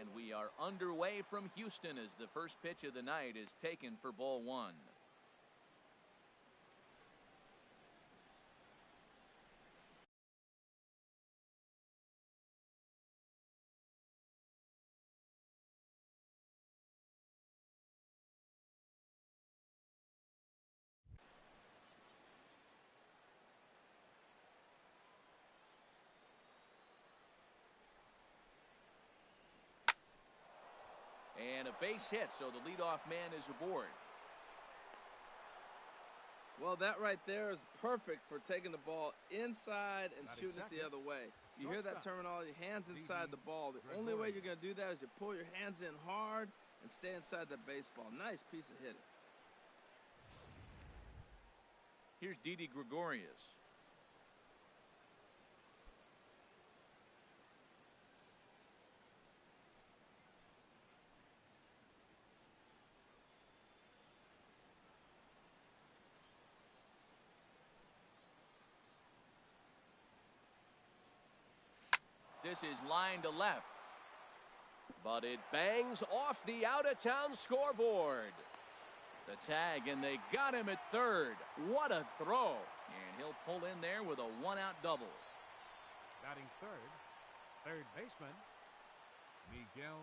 And we are underway from Houston as the first pitch of the night is taken for ball one. And a base hit, so the leadoff man is aboard. Well, that right there is perfect for taking the ball inside and shooting it the other way. You hear that terminology, hands inside the ball. The only way you're going to do that is you pull your hands in hard and stay inside the baseball. Nice piece of hitting. Here's Didi Gregorius. This is line to left. But it bangs off the out-of-town scoreboard. The tag, and they got him at third. What a throw. And he'll pull in there with a one-out double. Batting third baseman, Miguel.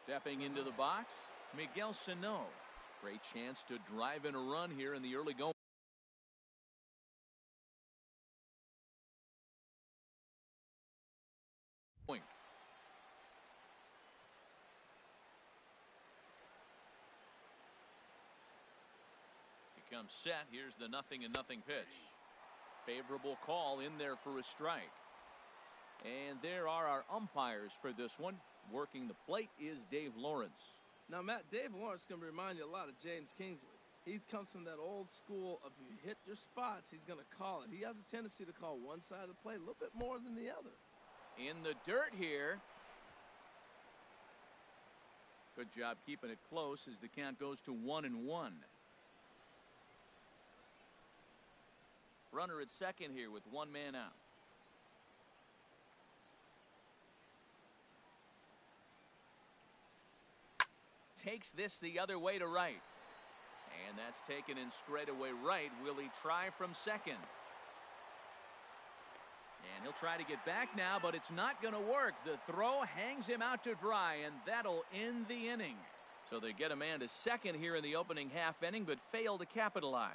Stepping into the box, Miguel Sano. Great chance to drive in a run here in the early going. Comes set. Here's the 0-0 pitch. Favorable call in there for a strike. And there are our umpires for this one. Working the plate is Dave Lawrence. Now, Matt, Dave Lawrence is going to remind you a lot of James Kingsley. He comes from that old school of you hit your spots, he's going to call it. He has a tendency to call one side of the plate a little bit more than the other. In the dirt here. Good job keeping it close as the count goes to 1-1. Runner at second here with one man out. Takes this the other way to right. And that's taken in straightaway right. Will he try from second? And he'll try to get back now, but it's not going to work. The throw hangs him out to dry, and that'll end the inning. So they get a man to second here in the opening half inning, but fail to capitalize.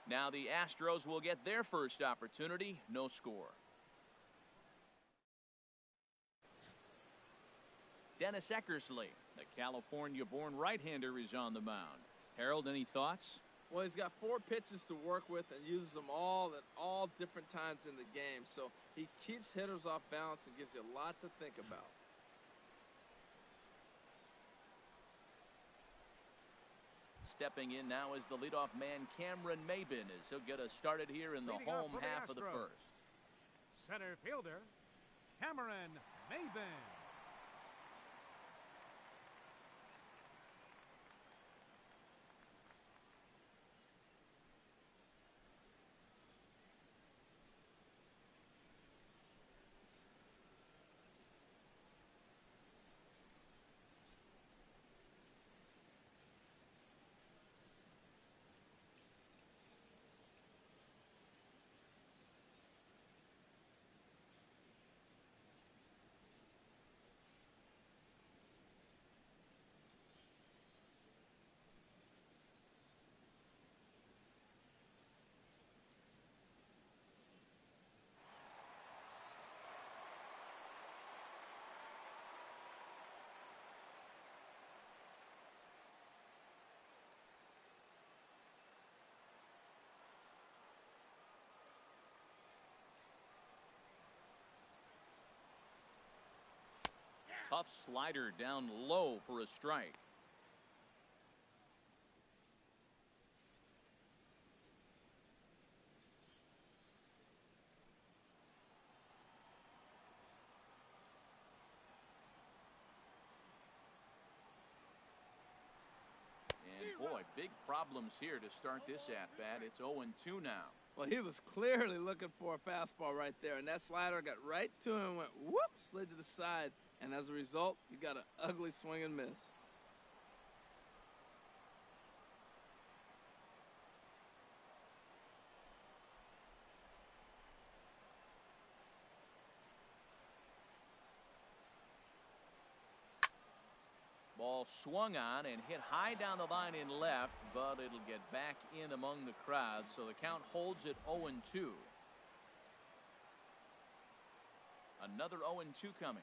Now the Astros will get their first opportunity. No score. Dennis Eckersley, the California-born right-hander, is on the mound. Harold, any thoughts? Well, he's got 4 pitches to work with and uses them all at all different times in the game. So he keeps hitters off balance and gives you a lot to think about. Stepping in now is the leadoff man, Cameron Maven, as he'll get us started here in the home half of the first. Center fielder, Cameron Maven. Tough slider down low for a strike. And boy, big problems here to start this at-bat. It's 0-2 now. Well, he was clearly looking for a fastball right there, and that slider got right to him and went whoop, slid to the side. And as a result, you got an ugly swing and miss. Ball swung on and hit high down the line in left, but it'll get back in among the crowd, so the count holds at 0-2. Another 0-2 coming.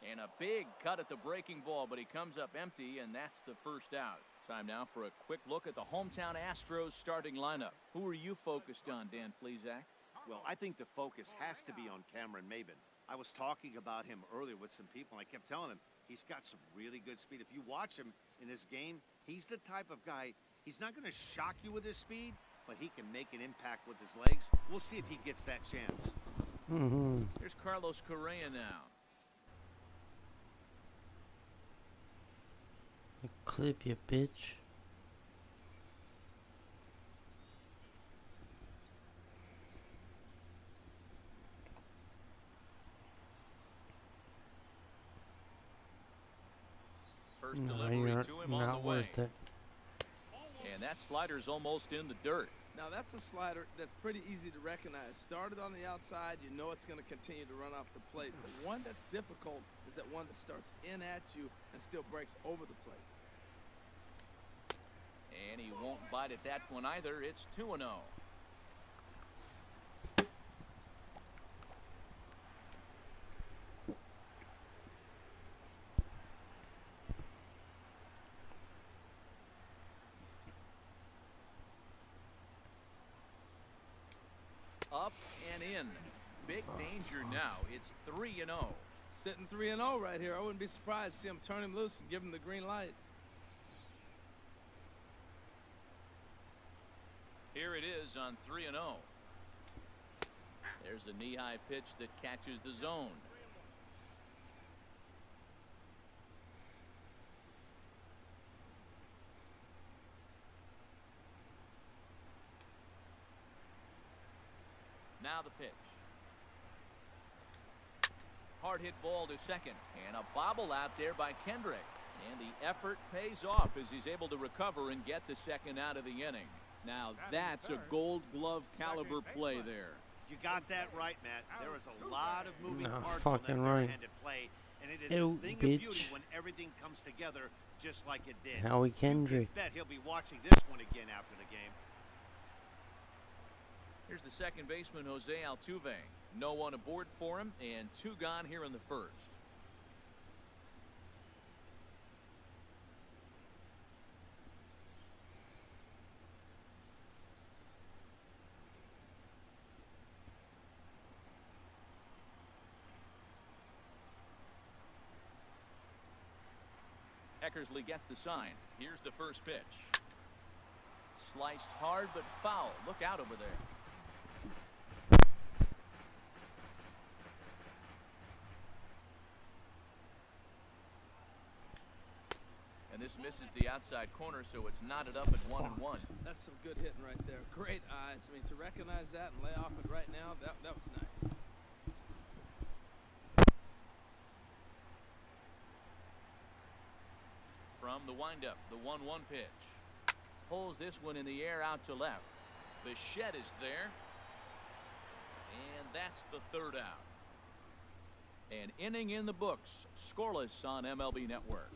And a big cut at the breaking ball, but he comes up empty, and that's the first out. Time now for a quick look at the hometown Astros starting lineup. Who are you focused on, Dan Plesac? Well, I think the focus has to be on Maven. I was talking about him earlier with some people, and I kept telling him he's got some really good speed. If you watch him in this game, he's the type of guy, he's not going to shock you with his speed, but he can make an impact with his legs. We'll see if he gets that chance. Here's Carlos Correa now. Clip you, bitch. First No, delivery you're to him on not the way. worth it. And that slider's almost in the dirt. Now that's a slider that's pretty easy to recognize. Started on the outside, you know it's going to continue to run off the plate. The one that's difficult is that one that starts in at you and still breaks over the plate. And he won't bite at that one either. It's 2-0. Up and in. Big danger now. It's 3-0. Sitting 3-0 right here. I wouldn't be surprised to see him turn him loose and give him the green light. Here it is on 3-0. There's a knee-high pitch that catches the zone. Now the pitch. Hard hit ball to second, and a bobble out there by Kendrick. And the effort pays off as he's able to recover and get the second out of the inning. Now that's a Gold Glove caliber play there. You got that right, Matt. There is a lot of moving parts fucking on that right. barehanded play, and it is Ew, a thing bitch. of beauty when everything comes together just like it did. Howie You Kendrick. can bet he'll be watching this one again after the game. Here's the second baseman, Jose Altuve. No one aboard for him, and 2 gone here in the first. Eckersley gets the sign. Here's the first pitch. Sliced hard but foul. Look out over there. And this misses the outside corner, so it's knotted up at 1-1. That's some good hitting right there. Great eyes. I mean, to recognize that and lay off it right now, that was nice. From the windup, the 1-1 pitch. Pulls this one in the air out to left. The shed is there. And that's the third out. An inning in the books. Scoreless on MLB Network.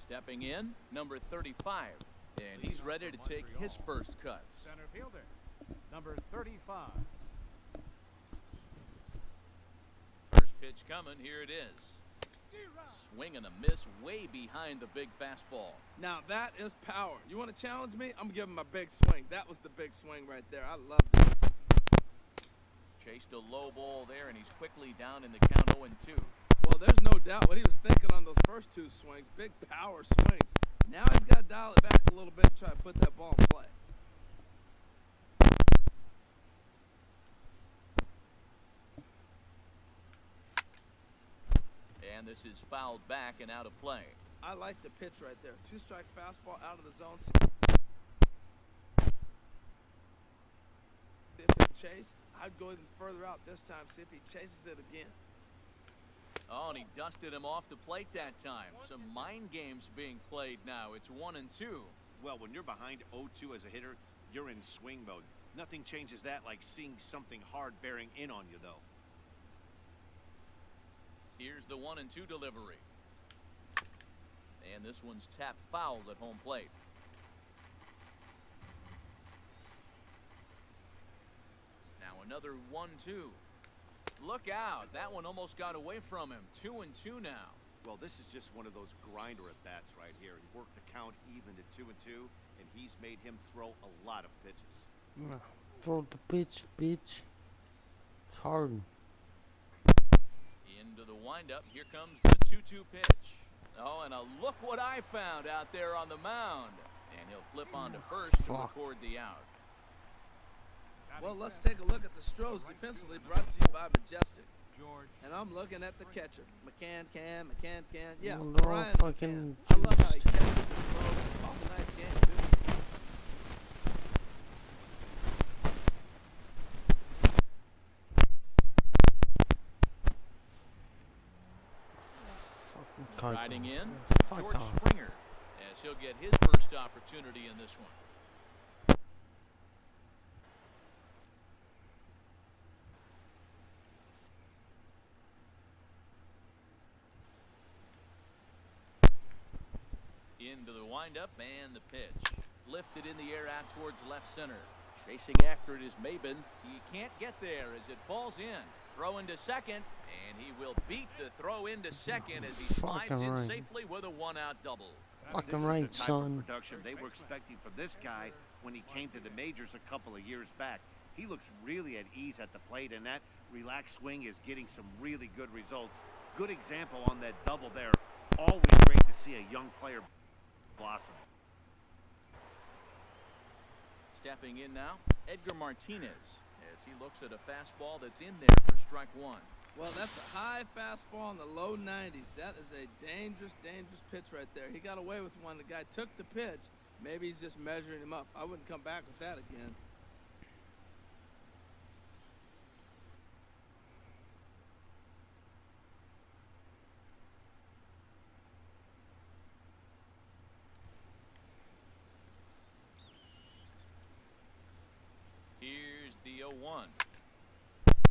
Stepping in, number 35. And he's ready to take his first cuts. Center fielder, number 35. First pitch coming. Here it is. Swing and a miss way behind the big fastball. Now that is power. You want to challenge me? I'm giving my big swing. That was the big swing right there. I loved it. Chased a low ball there, and he's quickly down in the count 0-2. Well, there's no doubt what he was thinking on those first 2 swings. Big power swings. Now he's got to dial it back a little bit and try to put that ball in play. And this is fouled back and out of play. I like the pitch right there. 2-strike fastball out of the zone. If it chase. I'd go even further out this time, see if he chases it again. Oh, and he dusted him off the plate that time. Some mind games being played now. It's 1-2. Well, when you're behind 0-2 as a hitter, you're in swing mode. Nothing changes that like seeing something hard bearing in on you, though. Here's the 1-2 delivery. And this one's tapped foul at home plate. Now another 1-2. Look out. That one almost got away from him. 2-2 now. Well, this is just one of those grinder at-bats right here. He worked the count even to 2-2, and he's made him throw a lot of pitches. Throw the pitch, bitch. It's hard. Into the windup. Here comes the 2-2 pitch. Oh, and look what I found out there on the mound. And he'll flip on to first to record the out. Well, let's take a look at the Astros defensively, brought to you by Majestic. And I'm looking at the catcher. McCann can. Yeah, Brian fucking McCann. I love how he catches and throws. Awful nice game, too. Riding in, George off. Springer, as he'll get his first opportunity in this one. Into the windup and the pitch. Lifted in the air out towards left center. Chasing after it is Maven. He can't get there as it falls in. Throw into second, and he will beat the throw into second as he slides in safely with a one-out double. Fucking right, this is the type son. of production they were expecting from this guy when he came to the majors a couple of years back. He looks really at ease at the plate, and that relaxed swing is getting some really good results. Good example on that double there. Always great to see a young player blossom. Stepping in now, Edgar Martinez, as he looks at a fastball that's in there for strike one. Well, that's a high fastball in the low 90s. That is a dangerous, dangerous pitch right there. He got away with one. The guy took the pitch. Maybe he's just measuring him up. I wouldn't come back with that again. Here's the 0-1.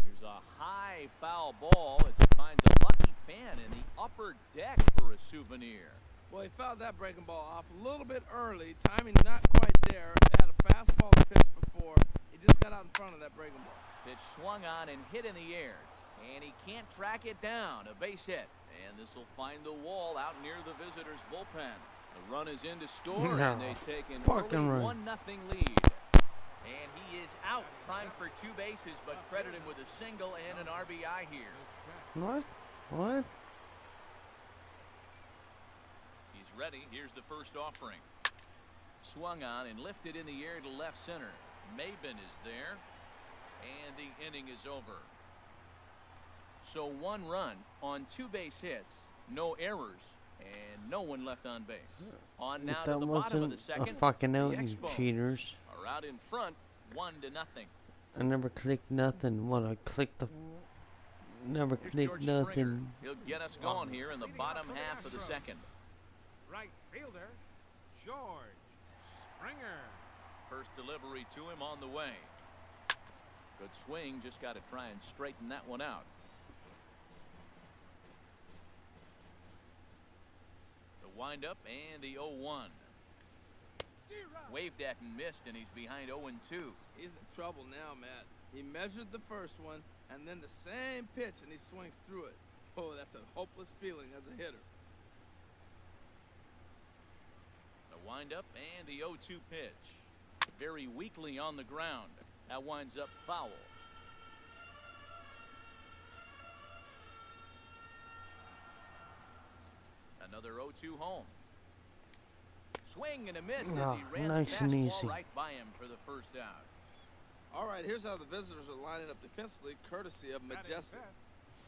Here's a high foul ball as he finds a lucky fan in the upper deck for a souvenir. Well, he fouled that breaking ball off a little bit early. Timing not quite there. Had a fastball pitch before. He just got out in front of that breaking ball. Pitch swung on and hit in the air. And he can't track it down. A base hit. And this will find the wall out near the visitors' bullpen. The run is in to score, and they take an early 1-0 lead. And he is out trying for two bases, but credit him with a single and an RBI here. What? He's ready. Here's the first offering. Swung on and lifted in the air to left center. Maven is there. And the inning is over. So one run on two base hits, no errors, and no one left on base. On now to the bottom of the second. Fucking out, the you Expos cheaters. are out in front, 1-0. I never clicked nothing. What, I clicked the... Never clicked nothing. He'll get us going here in the bottom half of the second. Right fielder, George Springer. First delivery to him on the way. Good swing, just got to try and straighten that one out. The windup and the 0-1. Waved at and missed, and he's behind 0-2. He's in trouble now, Matt. He measured the first one, and then the same pitch, and he swings through it. Oh, that's a hopeless feeling as a hitter. The windup and the 0-2 pitch. Very weakly on the ground. That winds up foul. Another 0-2 home. Swing and a miss as he ran nice the and fastball easy. right by him for the first out. All right, here's how the visitors are lining up defensively, courtesy of Majestic.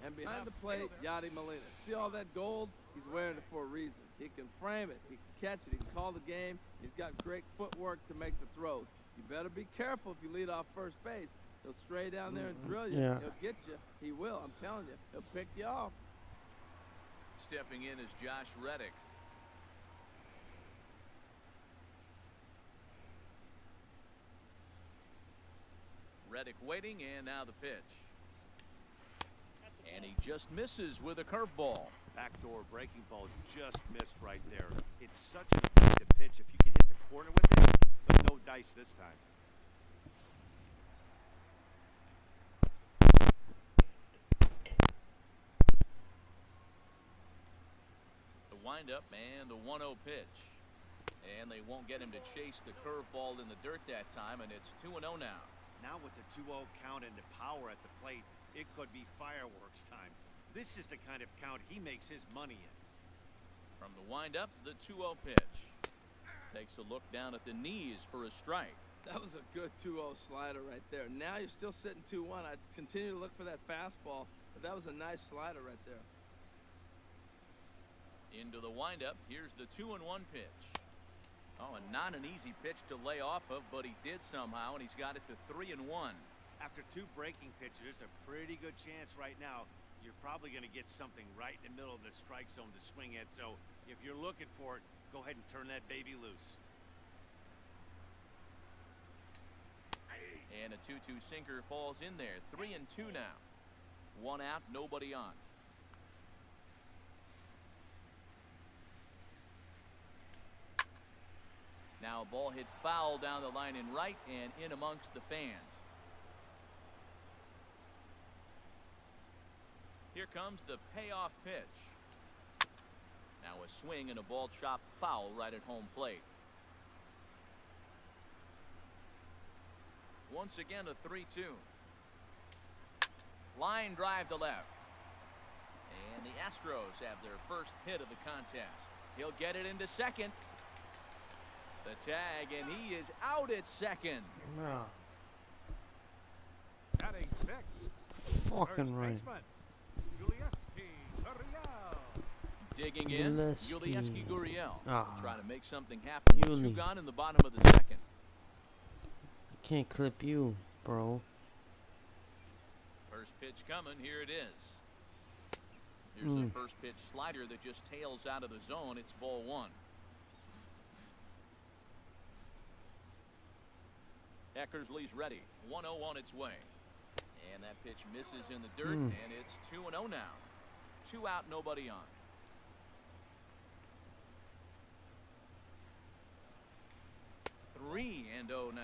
And behind the plate, Yadi Molina. See all that gold? He's wearing it for a reason. He can frame it. He can catch it. He can call the game. He's got great footwork to make the throws. You better be careful if you lead off first base. He'll stray down there and drill you. Yeah. He'll get you. He will. I'm telling you. He'll pick you off. Stepping in is Josh Reddick. Reddick waiting, and now the pitch. And he just misses with a curveball. Backdoor breaking ball just missed right there. It's such an effective pitch if you can hit the corner with it, but no dice this time. The windup and the 1-0 pitch. And they won't get him to chase the curveball in the dirt that time, and it's 2-0 now. Now with the 2-0 count and the power at the plate, it could be fireworks time. This is the kind of count he makes his money in. From the windup, the 2-0 pitch. Takes a look down at the knees for a strike. That was a good 2-0 slider right there. Now you're still sitting 2-1. I'd continue to look for that fastball, but that was a nice slider right there. Into the windup, here's the 2-1 pitch. Oh, and not an easy pitch to lay off of, but he did somehow, and he's got it to 3-1. After 2 breaking pitches, there's a pretty good chance right now you're probably going to get something right in the middle of the strike zone to swing at. So if you're looking for it, go ahead and turn that baby loose. And a 2-2 sinker falls in there. 3-2 now. 1 out, nobody on. Now a ball hit foul down the line in right and in amongst the fans. Here comes the payoff pitch. Now a swing and a ball chopped foul right at home plate. Once again a 3-2. Line drive to left. And the Astros have their first hit of the contest. He'll get it into second. The tag, and he is out at second. No. Batting 6. Fucking right. Digging in, Gillespie. Yulieski Gurriel. Ah. Trying to make something happen with Yuli. 2 gone in the bottom of the second. I can't clip you, bro. First pitch coming, here it is. Here's the first pitch slider that just tails out of the zone. It's ball 1. Eckersley's ready. 1-0 on its way. And that pitch misses in the dirt, and it's 2-0 now. 2 out, nobody on. Three and 0 now.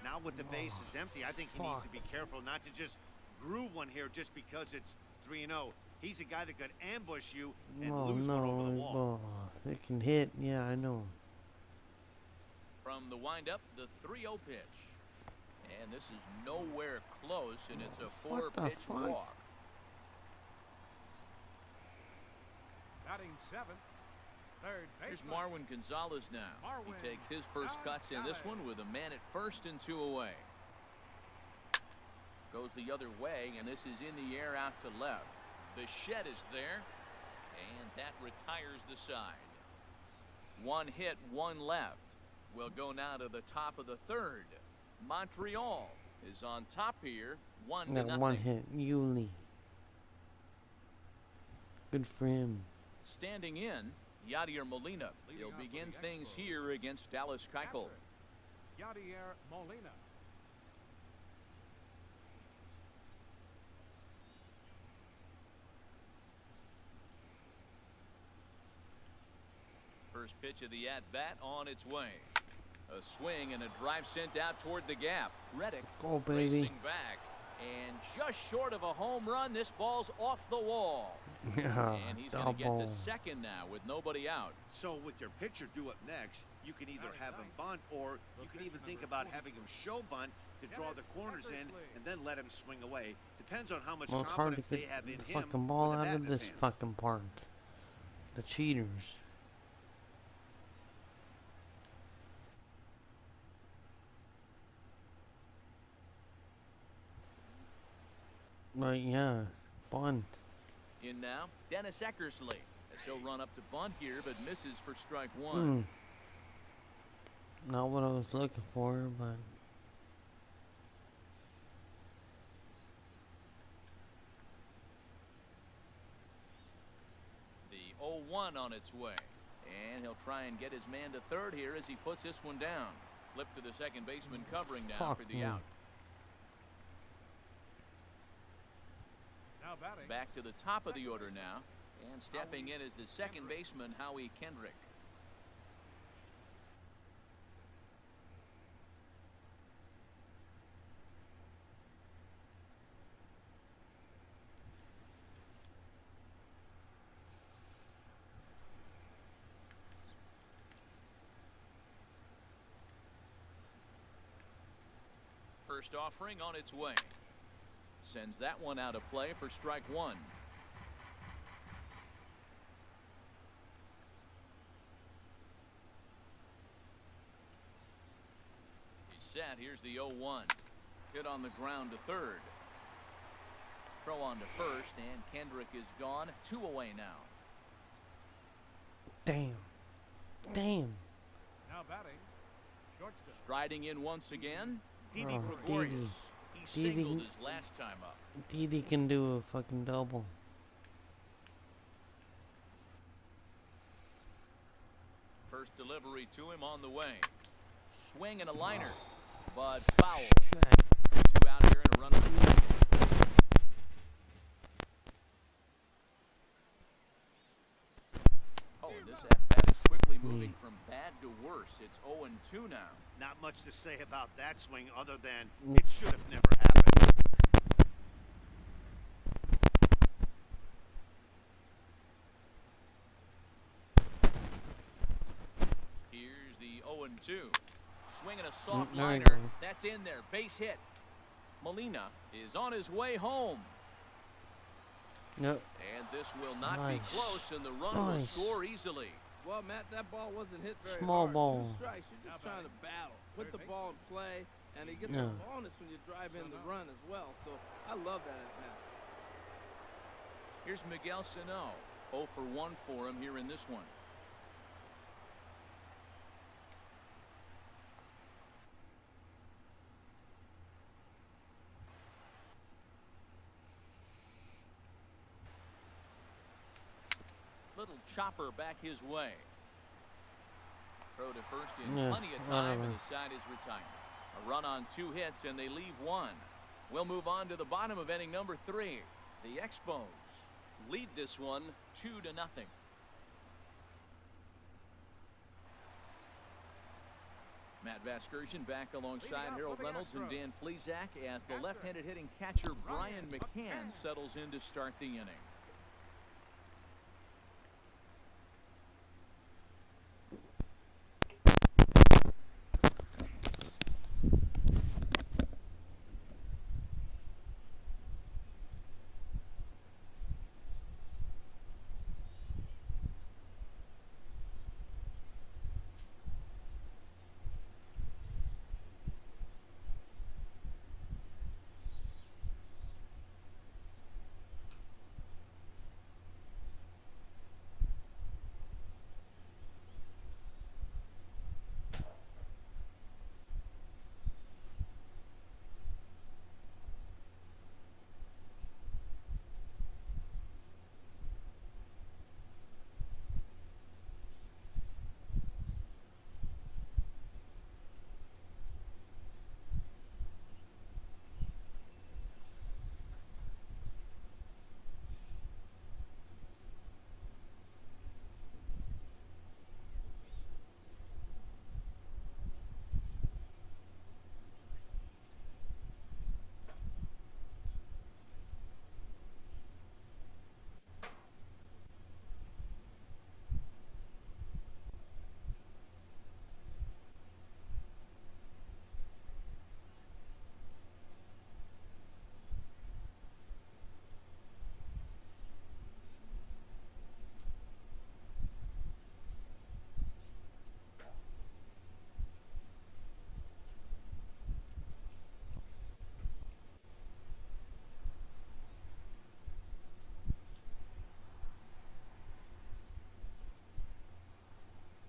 Now with the bases empty, I think he needs to be careful not to just groove one here just because it's 3-0. He's a guy that could ambush you and lose one over the wall. It can hit. Yeah, I know. From the windup, the 3-0 pitch. And this is nowhere close, and it's a 4-pitch walk. Batting 7. Third Here's baseman. Marwin Gonzalez now. Marwin He takes his first cuts in this one with a man at first and 2 away. Goes the other way, and this is in the air out to left. The shed is there, and that retires the side. 1 hit, 1 left. We'll go now to the top of the third. Montreal is on top here, 1-0. 1 hit, Yuli. Good for him. Standing in, Yadier Molina. He'll begin things here against Dallas Keuchel. Yadier Molina. First pitch of the at-bat on its way. A swing and a drive sent out toward the gap. Reddick Go, baby. racing back. And just short of a home run, this ball's off the wall. Yeah, And he's going to get to second now with nobody out. So with your pitcher due up next, you can either have him bunt or you can even think about having him show bunt to draw the corners in and then let him swing away. Depends on how much Well, it's hard to confidence they get have in the him. fucking ball with the out bat of in his this hands. fucking park. The cheaters. Right, yeah. Bunt. In now, Dennis Eckersley. As he'll run up to bunt here, but misses for strike 1. Not what I was looking for, but 1 on its way. And he'll try and get his man to third here as he puts this one down. Flip to the second baseman covering now for the out. Now batting. Back to the top of the order now. And stepping in is the second baseman, Howie Kendrick. First offering on its way. Sends that one out of play for strike 1. He's set. Here's the 0-1. Hit on the ground to third. Throw on to first, and Kendrick is gone. 2 away now. Damn. Damn. Now batting. Shortstop. Striding in once again. Didi Oh, Gregorius. Didi. He singled his last time up. Didi can do a fucking double. First delivery to him on the way. Swing and a liner, but foul. 2 out here and a run on the second. Oh, and this at-bat is quickly moving from bad to worse. It's 0-2 now. Not much to say about that swing other than it should have never happened. Here's the 0-2. Swing and a soft There you liner. go. That's in there. Base hit. Molina is on his way home. Nope. And this will not Nice. be close, and the run will Nice. score easily. Well, Matt, that ball wasn't hit very Small hard. ball. 2 strikes. You're just trying to battle. Put the ball in play, and he gets Yeah. a bonus when you drive in the run as well. So I love that at bat. Here's Miguel Sano. 0 for 1 for him here in this one. Little chopper back his way. Throw to first in Yeah, plenty of time, and whatever. the side is retired. A run on 2 hits, and they leave 1. We'll move on to the bottom of inning number 3. The Expos lead this one 2-0. Matt Vasgersian back alongside Harold Reynolds and Dan Plesac as the left-handed hitting catcher Brian McCann settles in to start the inning.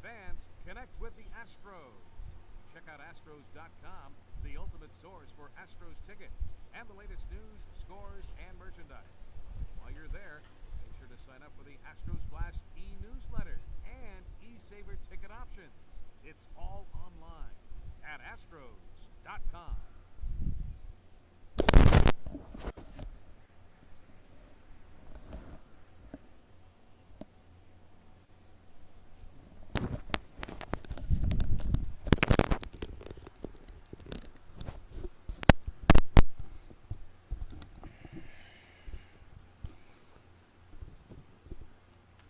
Fans, connect with the Astros. Check out Astros.com, the ultimate source for Astros tickets and the latest news, scores, and merchandise. While you're there, make sure to sign up for the Astros Flash e-newsletter and e-saver ticket options. It's all online at Astros.com.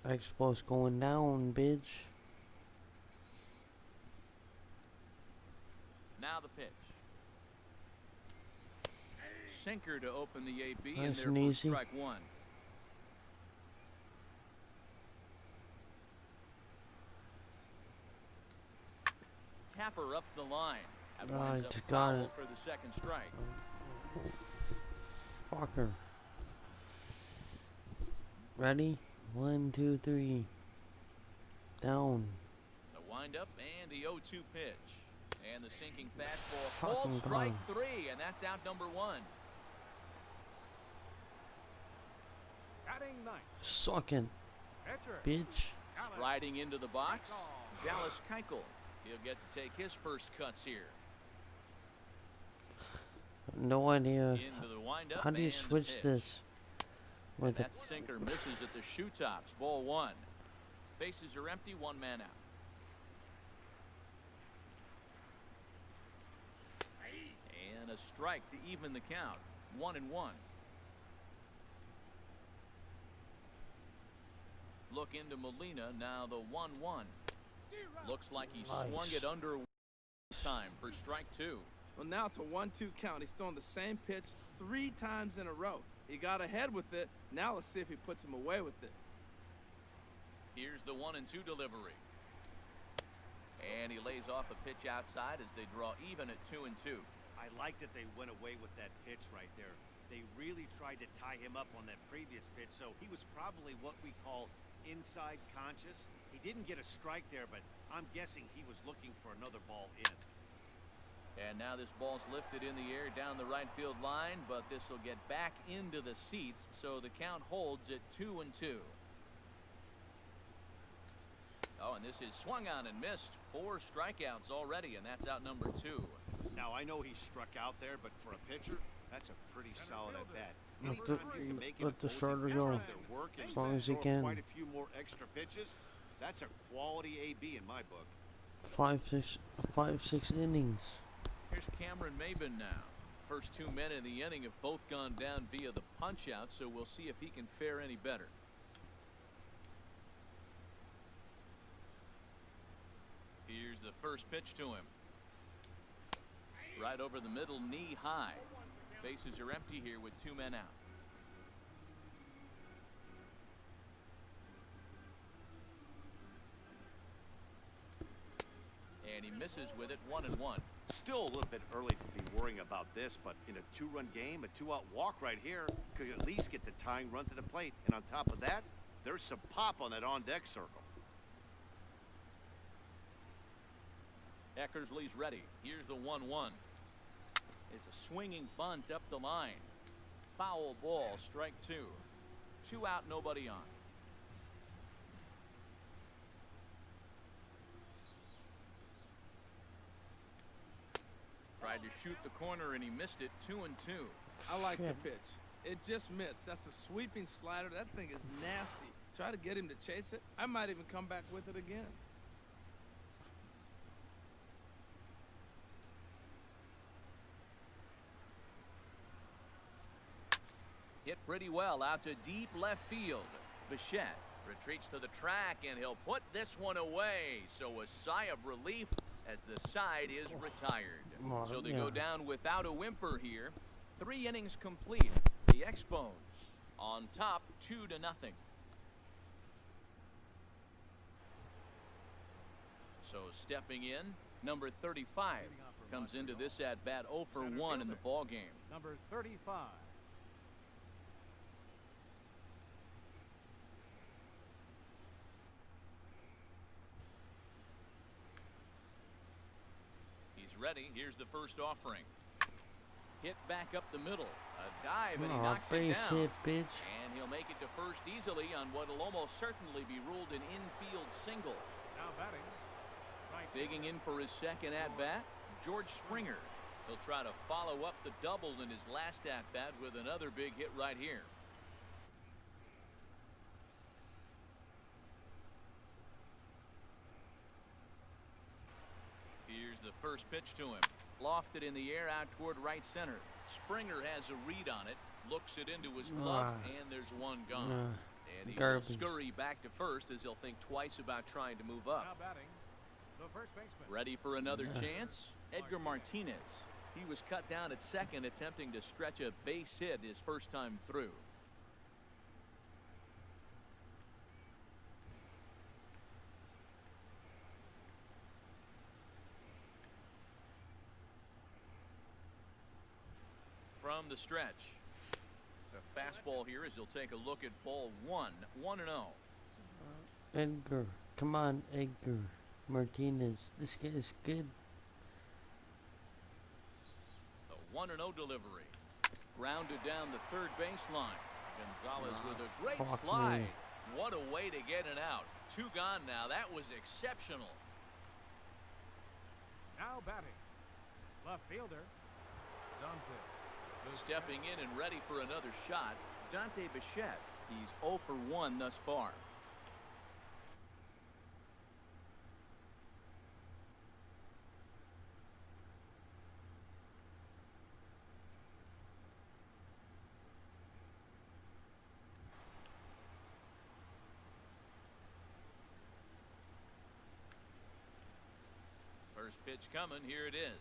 Expos going down, bitch. Now the pitch. Sinker to open the AB, Nice and there and for easy. strike one. Tapper up the line. That winds up got foul it. for the second strike. Fucker. Ready? 1, 2, 3. Down. The windup and the 0-2 pitch. And the sinking fastball. Fucking Called strike gone. 3, and that's out number 1. Batting ninth, Sucking, pitcher. bitch. Dallas Riding into the box, Keuchel. Dallas Keuchel. He'll get to take his first cuts here. No idea. Into the windup. How do you and the switch pitch. this? With the That sinker misses at the shoe tops. Ball 1. Bases are empty. 1 man out. And a strike to even the count. 1-1. Look into Molina. Now the 1-1. Looks like he swung Nice. it under time for strike 2. Well, now it's a 1-2 count. He's throwing the same pitch 3 times in a row. He got ahead with it. Now let's see if he puts him away with it. Here's the 1-2 delivery. And he lays off a pitch outside as they draw even at 2-2. I like that they went away with that pitch right there. They really tried to tie him up on that previous pitch, so he was probably what we call inside conscious. He didn't get a strike there, but I'm guessing he was looking for another ball in. And now this ball's lifted in the air down the right field line, but this will get back into the seats, so the count holds at 2-2. Oh, and this is swung on and missed. 4 strikeouts already, and that's out number 2. Now, I know he struck out there, but for a pitcher, that's a pretty solid at bat. Let the- Anytime you can make an let the opposing starter pitcher go. out there working, As long as he throw can. quite a few more extra pitches, that's a quality AB in my book. 5, 6 innings. Here's Cameron Maven now. First 2 men in the inning have both gone down via the punch-out, so we'll see if he can fare any better. Here's the first pitch to him. Right over the middle, knee high. Bases are empty here with 2 men out. And he misses with it. 1-1. Still a little bit early to be worrying about this, but in a 2-run game, a 2-out walk right here could at least get the tying run to the plate. And on top of that, there's some pop on that on-deck circle. Eckersley's ready. Here's the 1-1. It's a swinging bunt up the line. Foul ball, strike 2. 2 out, nobody on. Tried to shoot the corner and he missed it. 2-2. I like the Shit. pitch. It just missed. That's a sweeping slider. That thing is nasty. Try to get him to chase it. I might even come back with it again. Hit pretty well out to deep left field. Bichette retreats to the track and he'll put this one away. So a sigh of relief as the side is retired. Well, So they yeah. go down without a whimper here. 3 innings complete. The Expos on top 2-0. So stepping in, number 35 comes into this at bat 0 for 1 in the ball game. Number 35. He's ready. Here's the first offering. Hit back up the middle. A dive, and he Aw, knocks it base down. hit, bitch. And he'll make it to first easily on what will almost certainly be ruled an infield single. Now batting. Right. Digging in for his second at-bat, George Springer. He'll try to follow up the double in his last at-bat with another big hit right here. Here's the first pitch to him. Lofted in the air out toward right center. Springer has a read on it. Looks it into his glove, and there's one gone. And he'll scurry back to first as he'll think twice about trying to move up. Now batting. The first baseman. Ready for another chance? Edgar Martinez. He was cut down at second attempting to stretch a base hit his first time through. From the stretch. The fastball here as he'll take a look at ball one. 1-0. Edgar. Come on, Edgar Martinez. This guy is good. The 1-0 delivery. Grounded down the third baseline. Gonzalez with a great slide. What a way to get it out. Two gone now. That was exceptional. Now batting. Left fielder. Dante. Stepping in and ready for another shot, Dante Bichette. He's 0 for 1 thus far. First pitch coming. Here it is.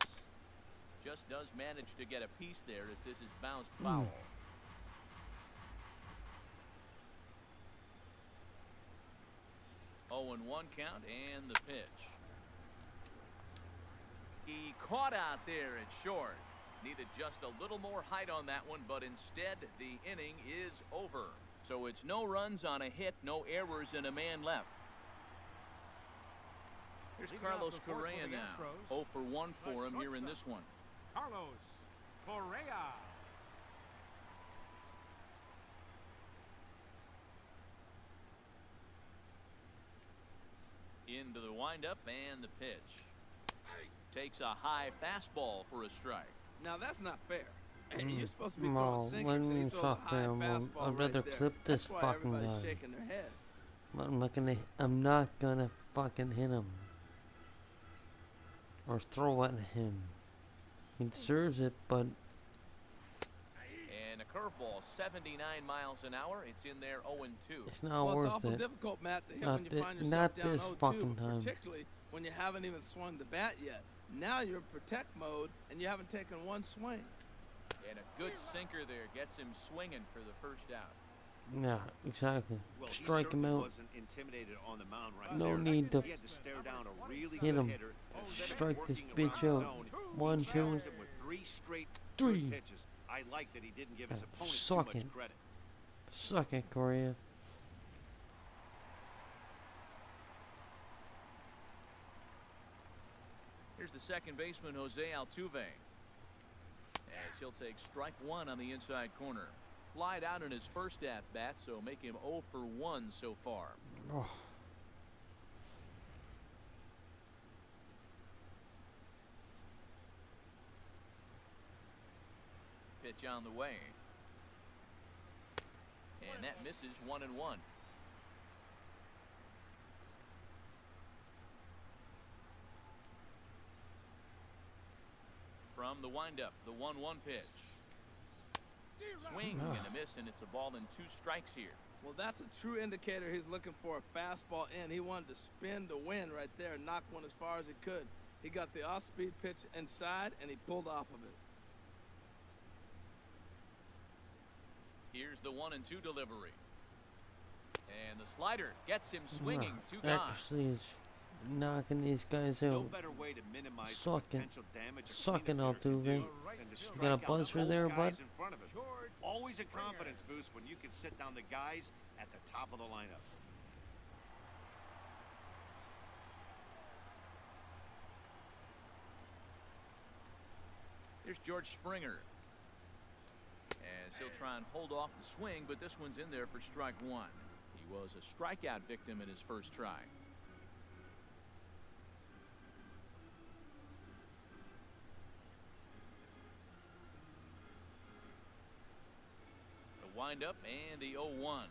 Just does manage to get a piece there as this is bounced foul. 0-1 count and the pitch. He caught out there at short. Needed just a little more height on that one, but instead the inning is over. So it's no runs on a hit, no errors, and a man left. Here's Carlos Correa now. 0 for 1 for him here in this one. Carlos Correa. Into the windup and the pitch. Takes a high fastball for a strike. Now that's not fair. You're supposed to be throwing sinkers, and he throws a high fastball I'd rather right clip there. this That's why fucking everybody's guy. shaking their head. I'm not gonna fucking hit him. Or throw at him. He deserves it, but... And a curveball, 79 miles an hour. It's in there 0-2. It's not Well, worth it's awful it. difficult, Matt, to hit Not when you thi- find yourself not down this 0-2, fucking but time. particularly when you haven't even swung the bat yet. Now you're in protect mode, and you haven't taken one swing. And a good sinker there gets him swinging for the first out. Yeah, exactly. Well, Strike him out. Wasn't intimidated on the mound right No there. need to He had to stare down a really hit good him. hitter. Instead of Strike this working bitch around the out. zone, 1, he 2, challenged him with 3 straight 3. good pitches. I like that he didn't give his opponent too Suck much it. credit. Suck it, Correa. Here's the second baseman, Jose Altuve. As he'll take strike one on the inside corner. Flied out in his first at-bat, so make him 0 for 1 so far. Oh. Pitch on the way. And that misses 1-1. From the windup, the 1-1 pitch. Swing and a miss, and it's a ball and 2 strikes here. Well, that's a true indicator he's looking for a fastball in. He wanted to spin to win right there and knock one as far as he could. He got the off-speed pitch inside, and he pulled off of it. Here's the 1-2 delivery. And the slider gets him swinging. 2 gone. Actually, is knocking these guys No out. better way to minimize Sucking. potential damage a Sucking, cleanup hitter can Altuve. do You than to got a strike out buzzer both there, guys bud? in front of him. Always a confidence boost when you can sit down the guys at the top of the lineup. Here's George Springer. As he'll try and hold off the swing, but this one's in there for strike one. He was a strikeout victim in his first try. The windup and the 0-1.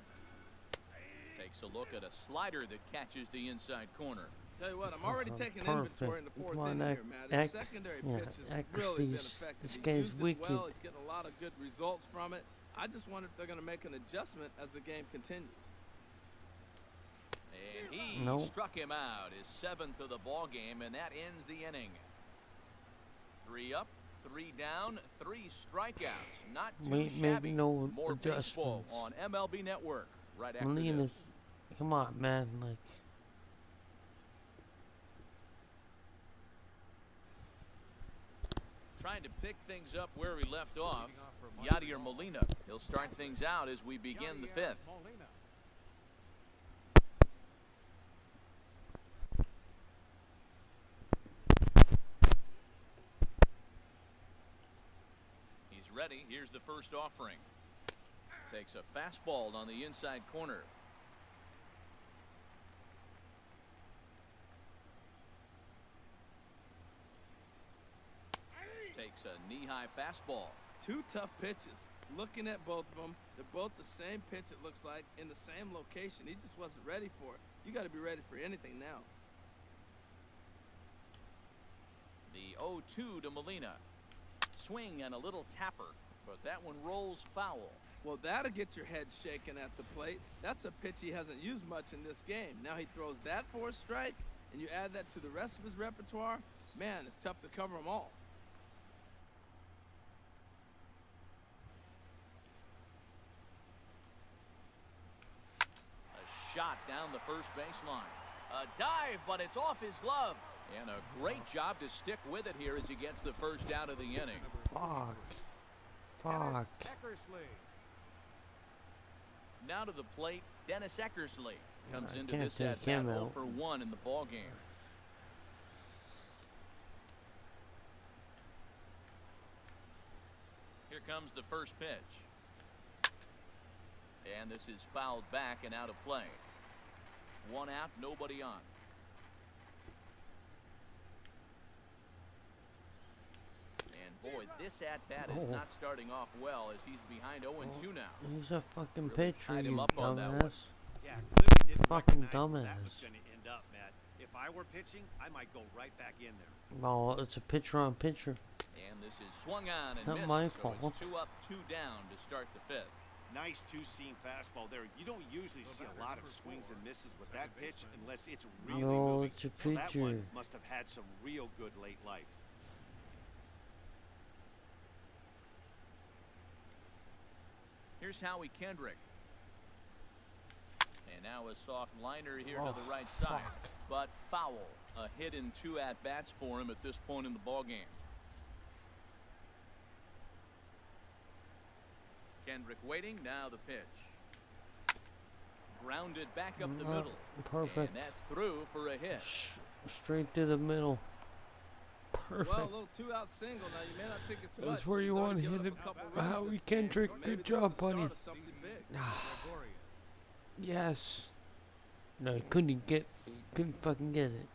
Takes a look at a slider that catches the inside corner. Tell you what, I'm already taking inventory in the fourth inning here, Matt. His secondary pitch has really been effective. This He guy's used it wicked. well. He's getting a lot of good results from it. I just wonder if they're going to make an adjustment as the game continues. And he struck him out, his 7th of the ball game, and that ends the inning. 3 up, 3 down, 3 strikeouts. Not too shabby. No More baseball adjustments. on MLB Network right after Molina, this. come on, man. Like, Trying to pick things up where we left off, Yadier Molina. He'll start things out as we begin the 5th. He's ready. Here's the first offering. Takes a fastball on the inside corner. Takes a knee-high fastball. 2 tough pitches. Looking at both of them, they're both the same pitch, it looks like, in the same location. He just wasn't ready for it. You got to be ready for anything now. The 0-2 to Molina. Swing and a little tapper, but that one rolls foul. Well, that'll get your head shaken at the plate. That's a pitch he hasn't used much in this game. Now he throws that for a strike, and you add that to the rest of his repertoire. Man, it's tough to cover them all. Shot down the first baseline. A dive, but it's off his glove. And a great job to stick with it here as he gets the first out of the inning. fuck. Now to the plate, Dennis Eckersley comes into can't this take at bat him 0 out. for 1 in the ball game. Here comes the first pitch. And this is fouled back and out of play. 1 out, nobody on. And boy, this at-bat is not starting off well as he's behind 0-2 now. He's a fucking Really pitcher, tied him you up on that one. dumbass. Yeah, clearly didn't Fucking recognize where that dumbass. was going to end up, Matt. If I were pitching, I might go right back in there. Well, it's a pitcher on pitcher. And this is swung on and It's not missed, my so fault. it's 2 up, 2 down to start the 5th. Nice 2-seam fastball there. You don't usually see a lot of swings and misses with that pitch unless it's really No, moving. it's a So that one pitcher. must have had some real good late life. Here's Howie Kendrick. And now a soft liner here to Oh, the right side. fuck. But foul. A hit in 2 at-bats for him at this point in the ballgame. Kendrick waiting. Now the pitch. Grounded back up the middle. Perfect. And that's through for a hit. Straight to the middle. Perfect. Well, a little 2-out single. Now, you may not think it's much. That's where but you he's want already to given hit up it. a couple runs Howie this game, Kendrick, so maybe good this is job, the start buddy. of something big. Yes. No, he couldn't fucking get it.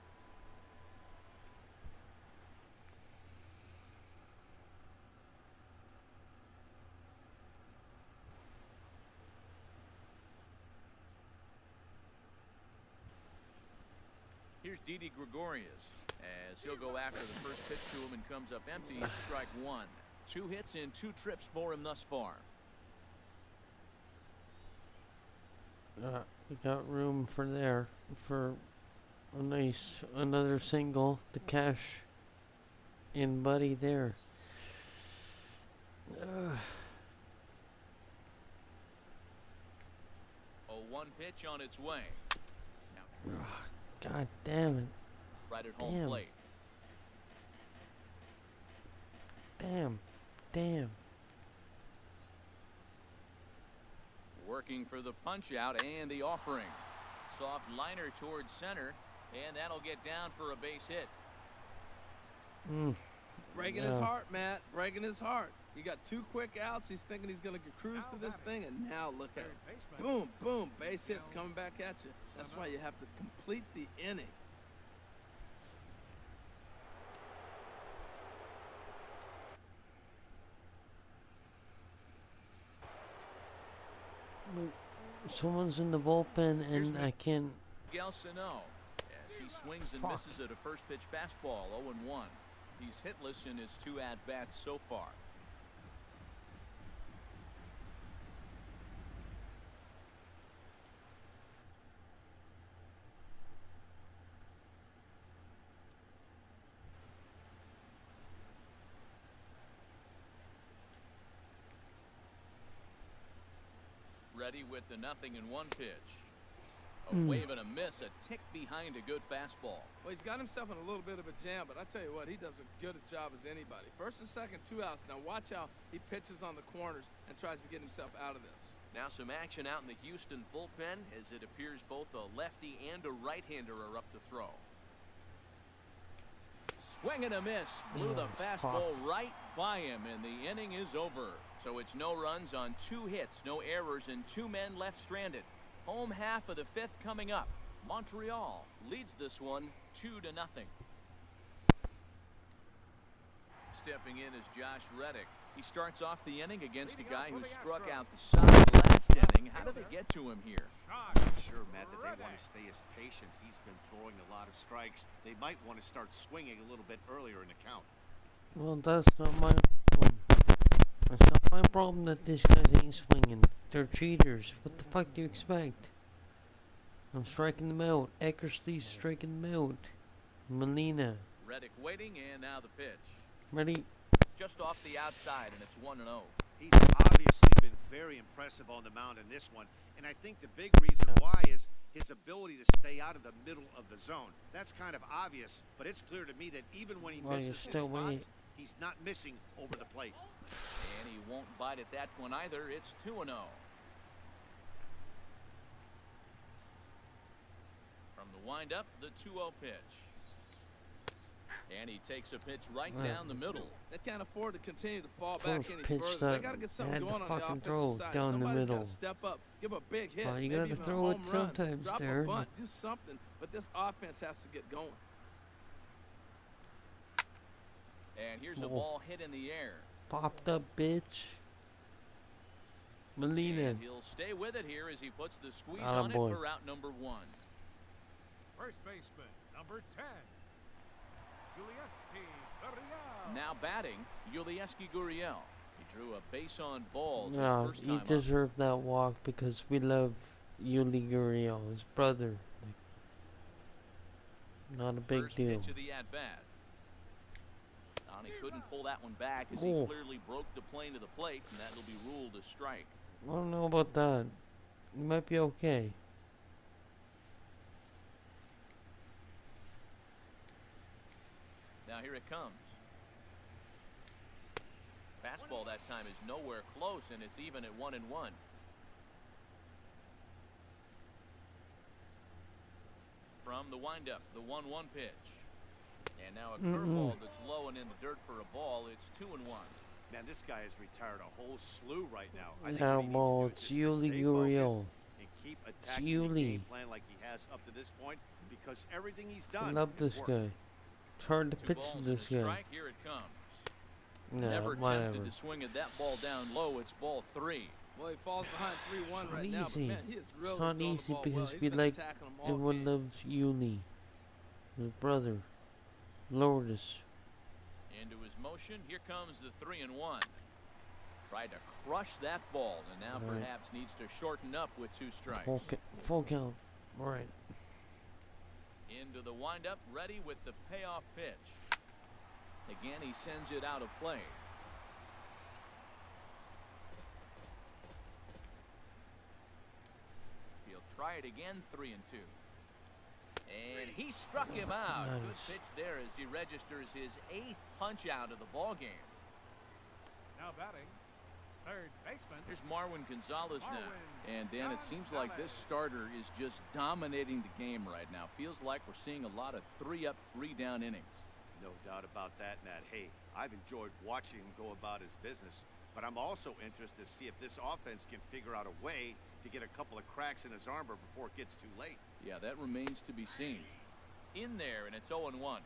Here's Didi Gregorius as he'll go after the first pitch to him and comes up empty. It's strike 1. 2 hits in 2 trips for him thus far. We got room for there for a nice another single to cash in, buddy. There. A 1 pitch on its way. Now, God damn it. right at home Damn. plate. Damn. Working for the punch out and the offering. Soft liner towards center, and that'll get down for a base hit. Breaking his heart, Matt. Breaking his heart. He got 2 quick outs. He's thinking he's going to cruise to this thing, and now look at it. Boom, boom, base hits coming back at you. That's why you have to complete the inning. Someone's in the bullpen, and I can't. Gelsono, as he swings and misses at a first pitch fastball, 0-1. He's hitless in his 2 at-bats so far. Ready with the 0-1 pitch. A wave and a miss, a tick behind a good fastball. Well, he's got himself in a little bit of a jam, but I tell you what, he does as good a job as anybody. First and second, 2 outs. Now watch how he pitches on the corners and tries to get himself out of this. Now some action out in the Houston bullpen, as it appears both a lefty and a right-hander are up to throw. Swing and a miss. Blew the fastball right by him, and the inning is over. So it's no runs on 2 hits, no errors, and 2 men left stranded. Home half of the 5th coming up. Montreal leads this one 2-0. Stepping in is Josh Reddick. He starts off the inning against a guy who struck out the side last inning. How did they get to him here? I'm sure, Matt, that they want to stay as patient. He's been throwing a lot of strikes. They might want to start swinging a little bit earlier in the count. Well, that's not my problem. It's not my problem that these guys ain't swinging. They're cheaters. What the fuck do you expect? I'm striking them out. Eckersley's striking them out. Molina. Reddick waiting, and now the pitch. Ready? Just off the outside, and it's 1-0. He's obviously been very impressive on the mound in this one, and I think the big reason why is his ability to stay out of the middle of the zone. That's kind of obvious, but it's clear to me that even when he misses his spots, he's not missing over the plate. And he won't bite at that one either. It's 2-0. From the windup, the 2-0 pitch. And he takes a pitch right down the middle. They can't afford to continue to fall back any pitch further. They got to get something going on the offensive side. Down the middle. Got to step up, give a big hit. Well, you got to throw it sometimes drop there. A bunt, do something. But this offense has to get going. And here's a ball hit in the air. Popped up, bitch. Molina. And he'll stay with it here as he puts the squeeze on it for out number 1. First baseman, number 10. Now batting, Yulieski Gurriel. He drew a base on balls No, his first time he deserved that walk because we love Yuli Gurriel, his brother. Not a big first deal. Pitch of the at-bat. He couldn't pull that one back as he clearly broke the plane to the plate, and that'll be ruled a strike. I don't know about that. He might be okay. Now here it comes. Fastball that time is nowhere close, and it's even at 1-1. From the windup, the 1-1 pitch. And now a curveball that's low and in the dirt for a ball. It's 2-1. Man, this guy has retired a whole slew right now. I think it's Yuli Gurriel. And keep attacking the game plan like he has up to this point, because everything he's done. I love this guy. It's hard to pitch to this guy. Strike, here it comes. No, Never whatever. tempted to swing at that ball down low. It's ball 3. Well, he falls behind 3-1 right now, but man, he is really it's not throwing easy the ball because well. we like everyone loves Yuli, his brother, Lourdes. Into his motion, here comes the 3-1. Tried to crush that ball, and now perhaps needs to shorten up with 2 strikes. Full count. All right. Into the windup, ready with the payoff pitch. Again, he sends it out of play. He'll try it again, 3-2. And he struck him out. Nice. Good pitch there as he registers his 8th punch out of the ball game. Now batting, third baseman. Here's Marwin Gonzalez now. And Dan, it seems like this starter is just dominating the game right now. Feels like we're seeing a lot of 3-up, 3-down innings. No doubt about that, Matt. Hey, I've enjoyed watching him go about his business, but I'm also interested to see if this offense can figure out a way to get a couple of cracks in his armor before it gets too late. Yeah, that remains to be seen. In there, and it's 0-1.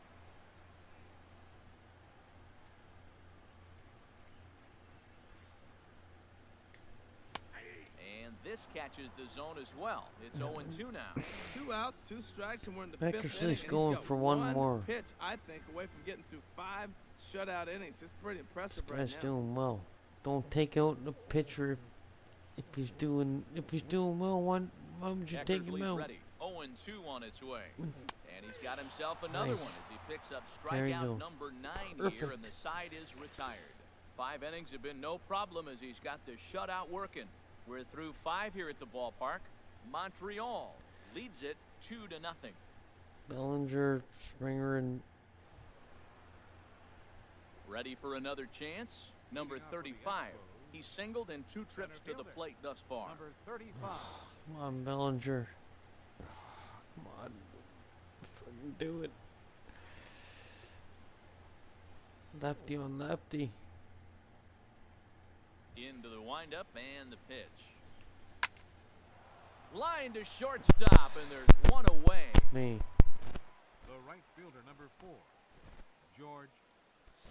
And this catches the zone as well. It's 0-2 now. 2 outs, 2 strikes, and we're in the 5th inning. Eckersley's And going he's got for one more. pitch, I think, away from getting through 5 shutout innings. It's pretty impressive This right guy's now. doing well. Don't take out the pitcher if he's doing well. Why would you take him Eckersley's out? ready. 0-2 on its way. And he's got himself another Nice. one as he picks up There you go. strikeout number 9 here, Perfect. and the side is retired. 5 innings have been no problem as he's got the shutout working. We're through 5 here at the ballpark. Montreal leads it 2-0. Bellinger, Springer, and Ready for another chance? Number 35. He's singled in 2 trips to the plate thus far. Number 35. come on, Bellinger. Come on, fucking do it. Lefty on lefty. Into the windup and the pitch. Line to shortstop, and there's one away. Me. The right fielder, number 4, George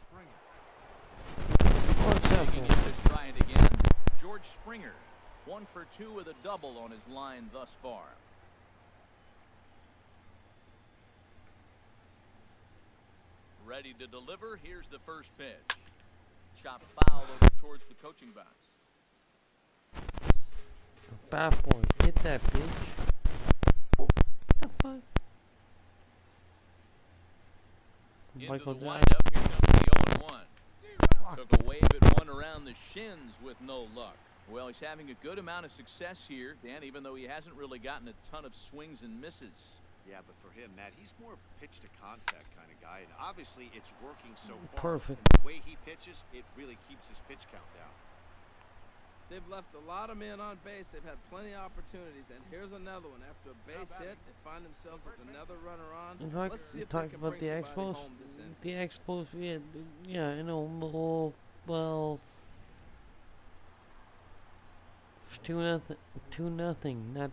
Springer. What's up? Taking it to try it again. George Springer, 1 for 2 with a double on his line thus far. Ready to deliver. Here's the first pitch. Chop foul over towards the coaching box. Bat boy, hit that bitch. What the fuck? Into Michael the Jackson. windup. Here comes the 0-1. Took a wave at one around the shins with no luck. Well, he's having a good amount of success here, Dan, even though he hasn't really gotten a ton of swings and misses. Yeah, but for him, Matt, he's more of a pitch to contact kind of guy, and obviously it's working so far. Perfect. And the way he pitches, it really keeps his pitch count down. They've left a lot of men on base. They've had plenty of opportunities, and here's another one. After a base hit, they find themselves with another runner on. And talk, Let's see if talk they can about bring the somebody Expos. home this inning. The Expos, yeah, I know. Well, it's 2-0. 2-0. Not.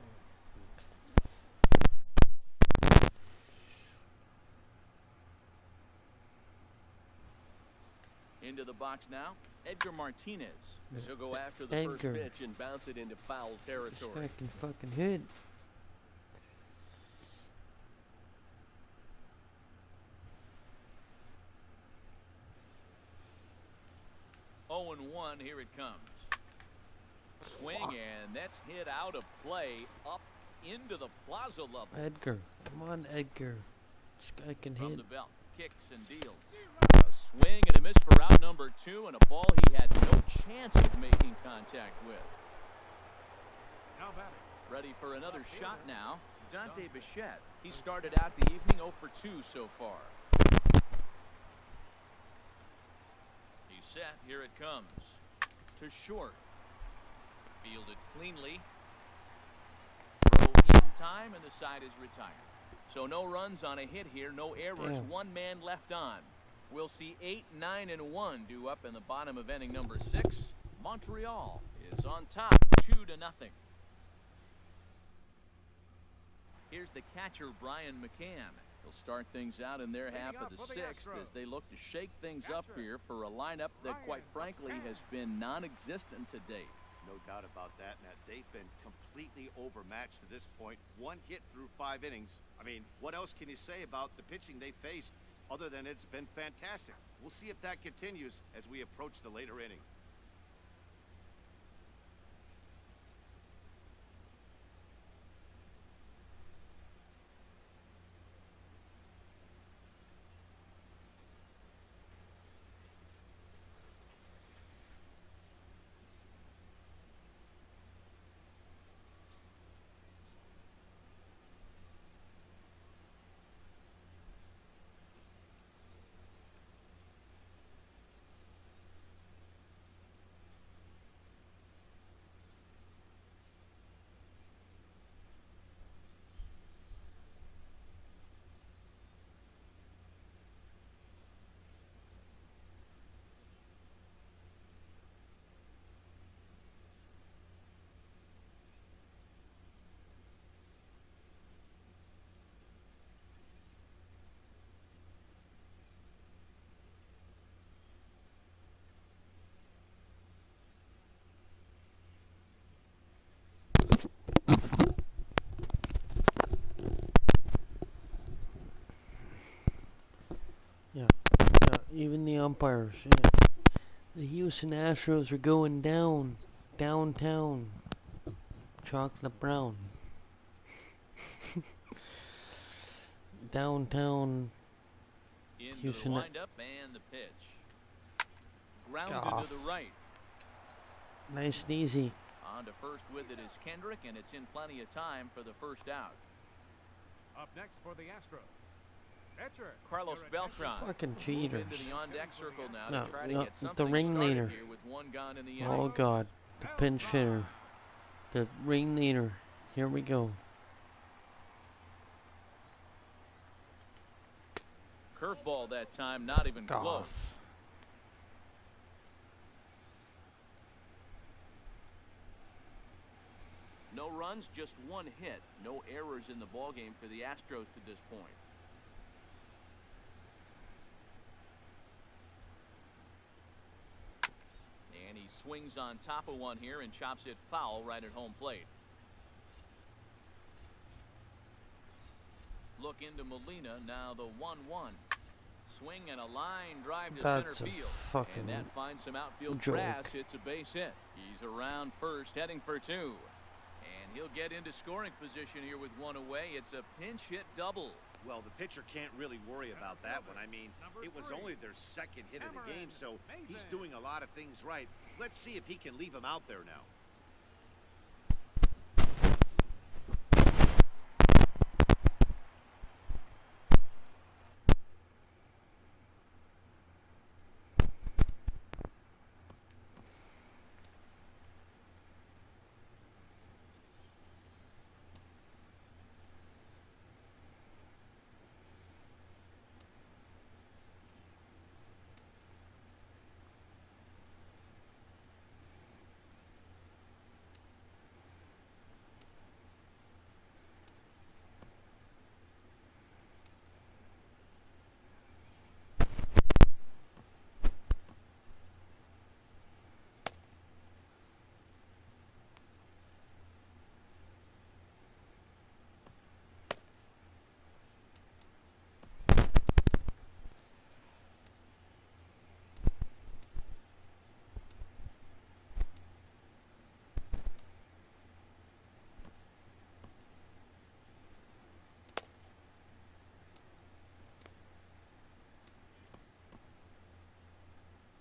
Into the box now, Edgar Martinez. As he'll go after the Edgar. first pitch and bounce it into foul This territory. guy can fucking hit. Oh and 1, here it comes. Swing, and that's hit out of play up into the plaza level. Edgar, come on, Edgar. This guy can From hit. the belt, kicks and deals. A swing and a miss for out number 2, and a ball he had no chance of making contact with. Now batting. Ready for another shot now, Dante Bichette. He started out the evening 0 for 2 so far. He's set, here it comes. To short. Fielded cleanly. Throw in time, and the side is retired. So no runs on a hit here, no errors, Damn. 1 man left on. We'll see 8, 9, and 1 due up in the bottom of inning number 6. Montreal is on top, 2-0. Here's the catcher, Brian Mccann. He'll start things out in their half of the 6th as they look to shake things up here for a lineup that, quite frankly, has been non-existent to date. No doubt about that, Matt. They've been completely overmatched to this point. 1 hit through 5 innings. I mean, what else can you say about the pitching they faced other than it's been fantastic? We'll see if that continues as we approach the later inning. umpires. Yeah. The Houston Astros are going downtown. Chocolate brown. Downtown Into Houston. the windup and the pitch. Grounded to the right. Nice and easy. On to first with it is Kendrick, and it's in plenty of time for the first out. Up next for the Astros, pitcher Carlos Beltran. Fucking cheaters. Into the on-deck circle now No, to try to no, get something the ringleader. started here with one gone in the inning. Oh God, the pinch hitter, the ringleader. Here we go. Curveball that time, not even close. No runs, just one hit. No errors in the ballgame for the Astros to this point. And he swings on top of one here and chops it foul right at home plate. Look into Molina, now the 1-1. Swing and a line drive to center field. And that finds some outfield grass. It's a base hit. He's around first, heading for two. And he'll get into scoring position here with one away. It's a pinch hit double. Well, the pitcher can't really worry about that one. I mean, it was only their second hit of the game, so he's doing a lot of things right. Let's see if he can leave him out there now.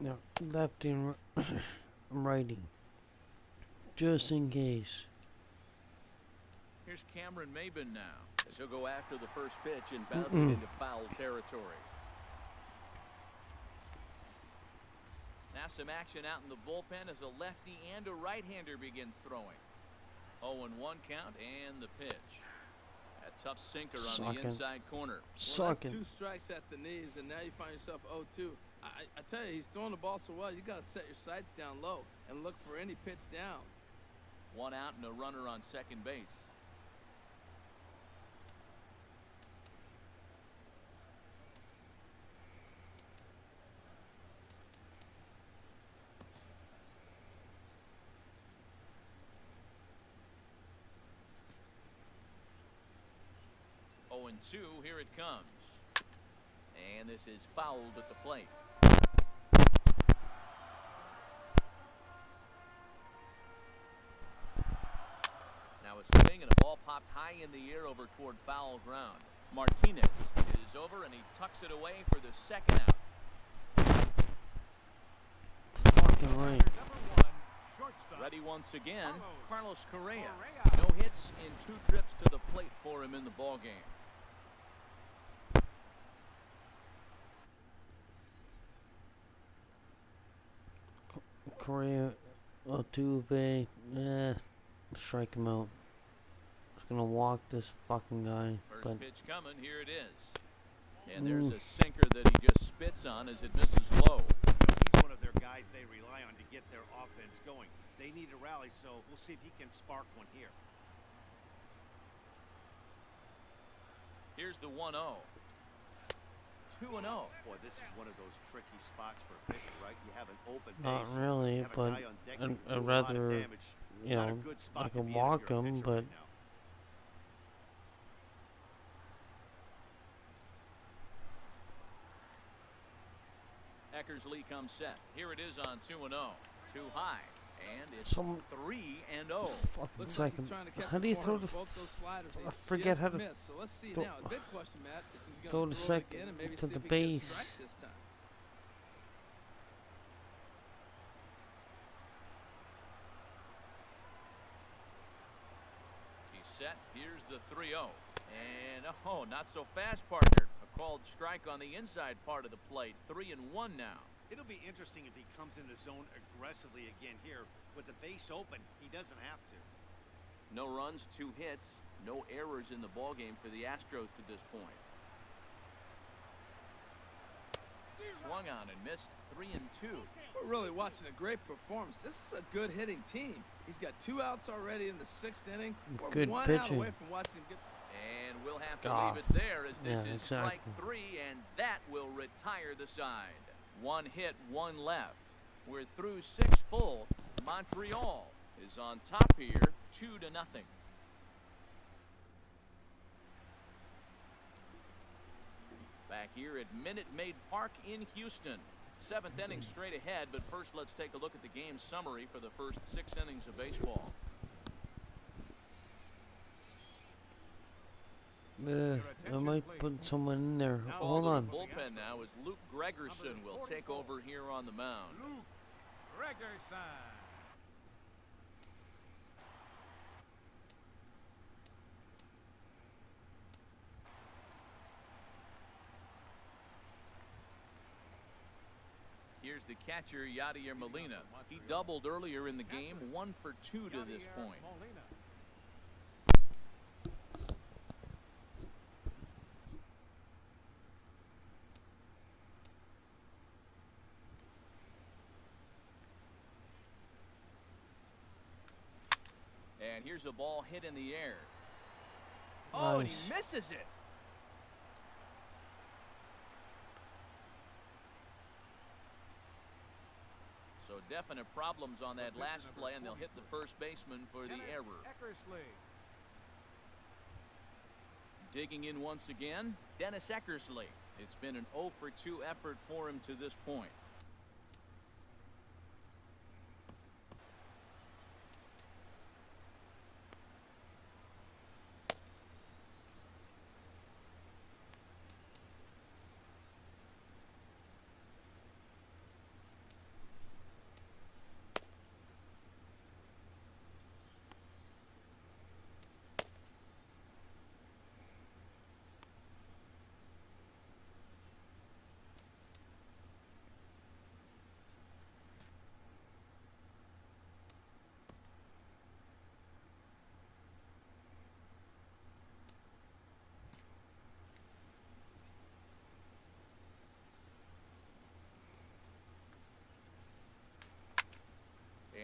No, lefty and righty. Just in case. Here's Cameron Maven now, as he'll go after the first pitch and bounce it into foul territory. Now some action out in the bullpen as a lefty and a right-hander begin throwing. 0-1 count and the pitch. A tough sinker on the inside corner. Well, that's 2 strikes at the knees, and now you find yourself 0-2. I tell you, he's throwing the ball so well, you got to set your sights down low and look for any pitch down. 1 out and a runner on second base. And 2, here it comes. And this is fouled at the plate. Now a swing and a ball popped high in the air over toward foul ground. Martinez is over and he tucks it away for the second out. Fucking right. Ready once again, Carlos Correa. No hits in 2 trips to the plate for him in the ballgame. Correa, Altuve, strike him out. Just gonna walk this fucking guy. First pitch coming, here it is. And there's a sinker that he just spits on as it misses low. He's one of their guys they rely on to get their offense going. They need a rally, so we'll see if he can spark one here. Here's the 1-0. 2-0. Boy, this is one of those tricky spots for a pitcher, right? You have an open base. Not really, but I'd rather, you know, I can walk him, but... Eckersley comes set. Here it is on 2-0. Too high. And it's Some 3-0. fucking second. How do you throw the? I forget how to So let's see now. The big question, Matt, is he's throw going the to throw it second again and maybe to see the if he can base. strike this time. He's set. Here's the 3-0. And, oh, not so fast, partner. A called strike on the inside part of the plate. 3-1 now. It'll be interesting if he comes in the zone aggressively again here. With the base open, he doesn't have to. No runs, 2 hits, no errors in the ballgame for the Astros to this point. Swung on and missed. 3-2. We're really watching a great performance. This is a good hitting team. He's got 2 outs already in the 6th inning. We're Good 1 out pitching. away from watching him get. And we'll have to leave it there as this is strike 3, and that will retire the side. 1 hit, 1 left. We're through 6 full. Montreal is on top here, 2-0. Back here at Minute Maid Park in Houston. 7th inning straight ahead, but first let's take a look at the game summary for the first 6 innings of baseball. I might put someone in there. Hold on. The bullpen now as Luke Gregerson will take over here on the mound. Luke Gregerson. Here's the catcher, Yadier Molina. He doubled earlier in the game, 1 for 2 to this point. And here's a ball hit in the air. Oh, and he misses it. So definite problems on that last play, and they'll hit the first baseman for the error. Eckersley. Digging in once again, Dennis Eckersley. It's been an 0 for 2 effort for him to this point.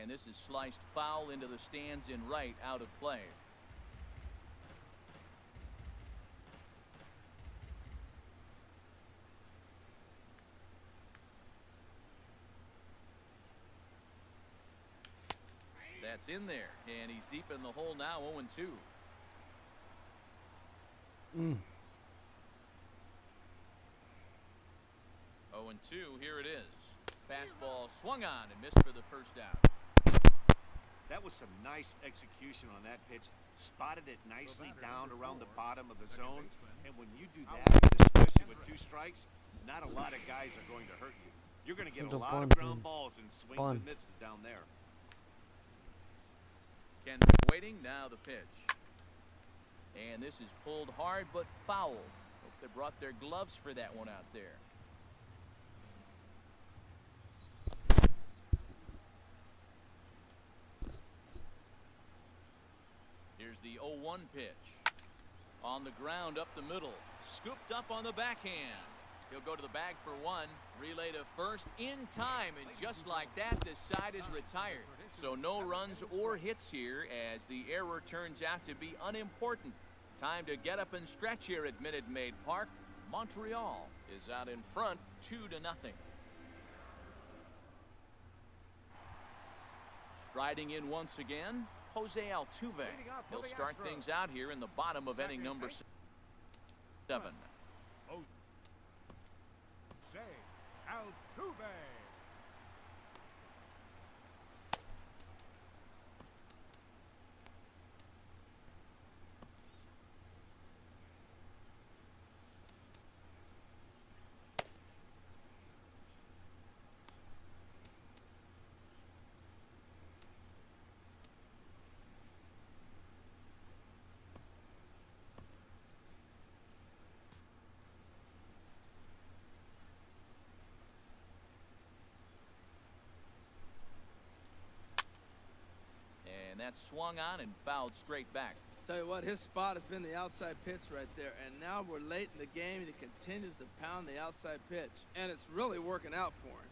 And this is sliced foul into the stands in right, out of play. That's in there, and he's deep in the hole now, 0-2. Mm. 0-2, here it is. Fastball swung on and missed for the first out. That was some nice execution on that pitch. Spotted it nicely down around the bottom of the zone. And when you do that, especially with 2 strikes, not a lot of guys are going to hurt you. You're going to get a lot of ground balls and swings and misses down there. Kendrick waiting, now the pitch. And this is pulled hard but foul. Hope they brought their gloves for that one out there. Here's the 0-1 pitch. On the ground up the middle. Scooped up on the backhand. He'll go to the bag for 1. Relay to first in time. And just like that, this side is retired. So no runs or hits here as the error turns out to be unimportant. Time to get up and stretch here at Minute Maid Park. Montreal is out in front, 2-0. Striding in once again, Jose Altuve. He'll start things out here in the bottom of inning number 7. Jose Altuve. And that's swung on and fouled straight back. Tell you what, his spot has been the outside pitch right there, and now we're late in the game, and he continues to pound the outside pitch, and it's really working out for him.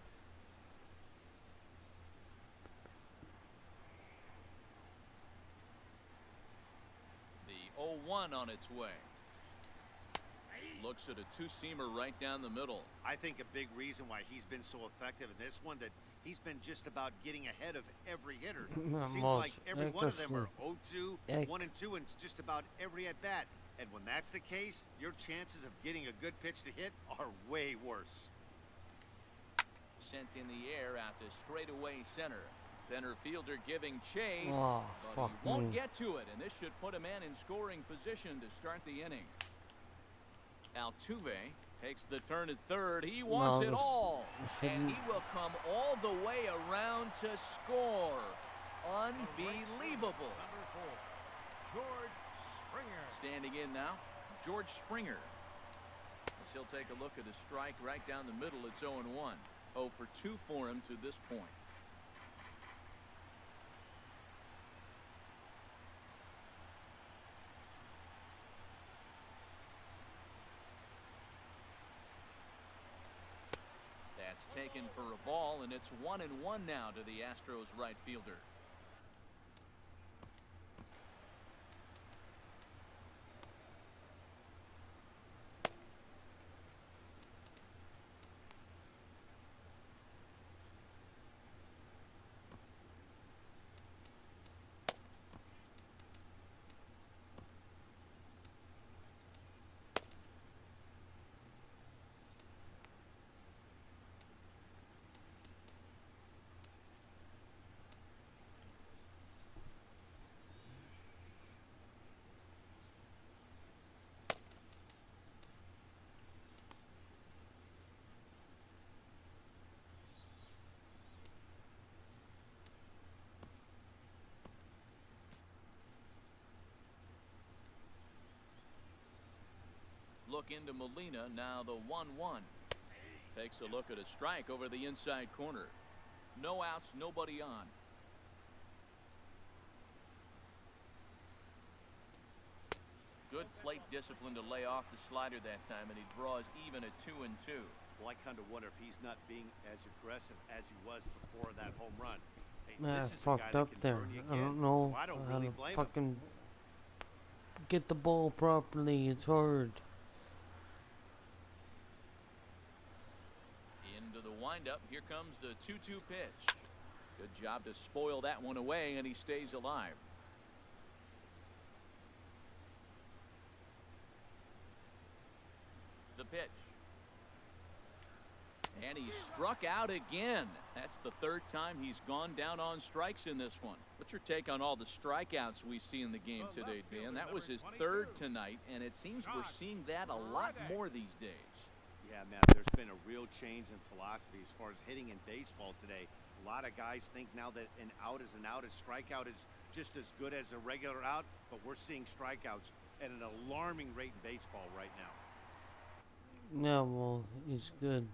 The 0-1 on its way. Looks at a two-seamer right down the middle. I think a big reason why he's been so effective in this one that he's been just about getting ahead of every hitter. Seems like every one of them are 0-2, 1-2, and it's just about every at-bat. And when that's the case, your chances of getting a good pitch to hit are way worse. Sent in the air out to straightaway center. Center fielder giving chase, but he won't get to it, and this should put a man in scoring position to start the inning. Altuve takes the turn at third. He wants it all, and he will come all the way around to score. Unbelievable. Number 4, George Springer. Standing in now, George Springer. As he'll take a look at a strike right down the middle. It's 0-1. 0 for 2 for him to this point. Taken for a ball, and it's 1-1 now to the Astros right fielder. Look into Molina, now the 1-1. Takes a look at a strike over the inside corner. No outs, nobody on. Good plate discipline to lay off the slider that time, and he draws even at 2-2. Well, I kind of wonder if he's not being as aggressive as he was before that home run. Hey, Nah, this is a fucked guy up that can there. burn you I again, don't know so I don't how really to blame him. fucking get the ball properly. It's hard. Into the windup. Here comes the 2-2 pitch. Good job to spoil that one away, and he stays alive. The pitch. And he struck out again. That's the third time he's gone down on strikes in this one. What's your take on all the strikeouts we see in the game today, Dan? That was his third tonight, and it seems we're seeing that a lot more these days. Yeah, Matt, there's been a real change in philosophy as far as hitting in baseball today. A lot of guys think now that an out is an out, a strikeout is just as good as a regular out, but we're seeing strikeouts at an alarming rate in baseball right now. Yeah, well, he's good.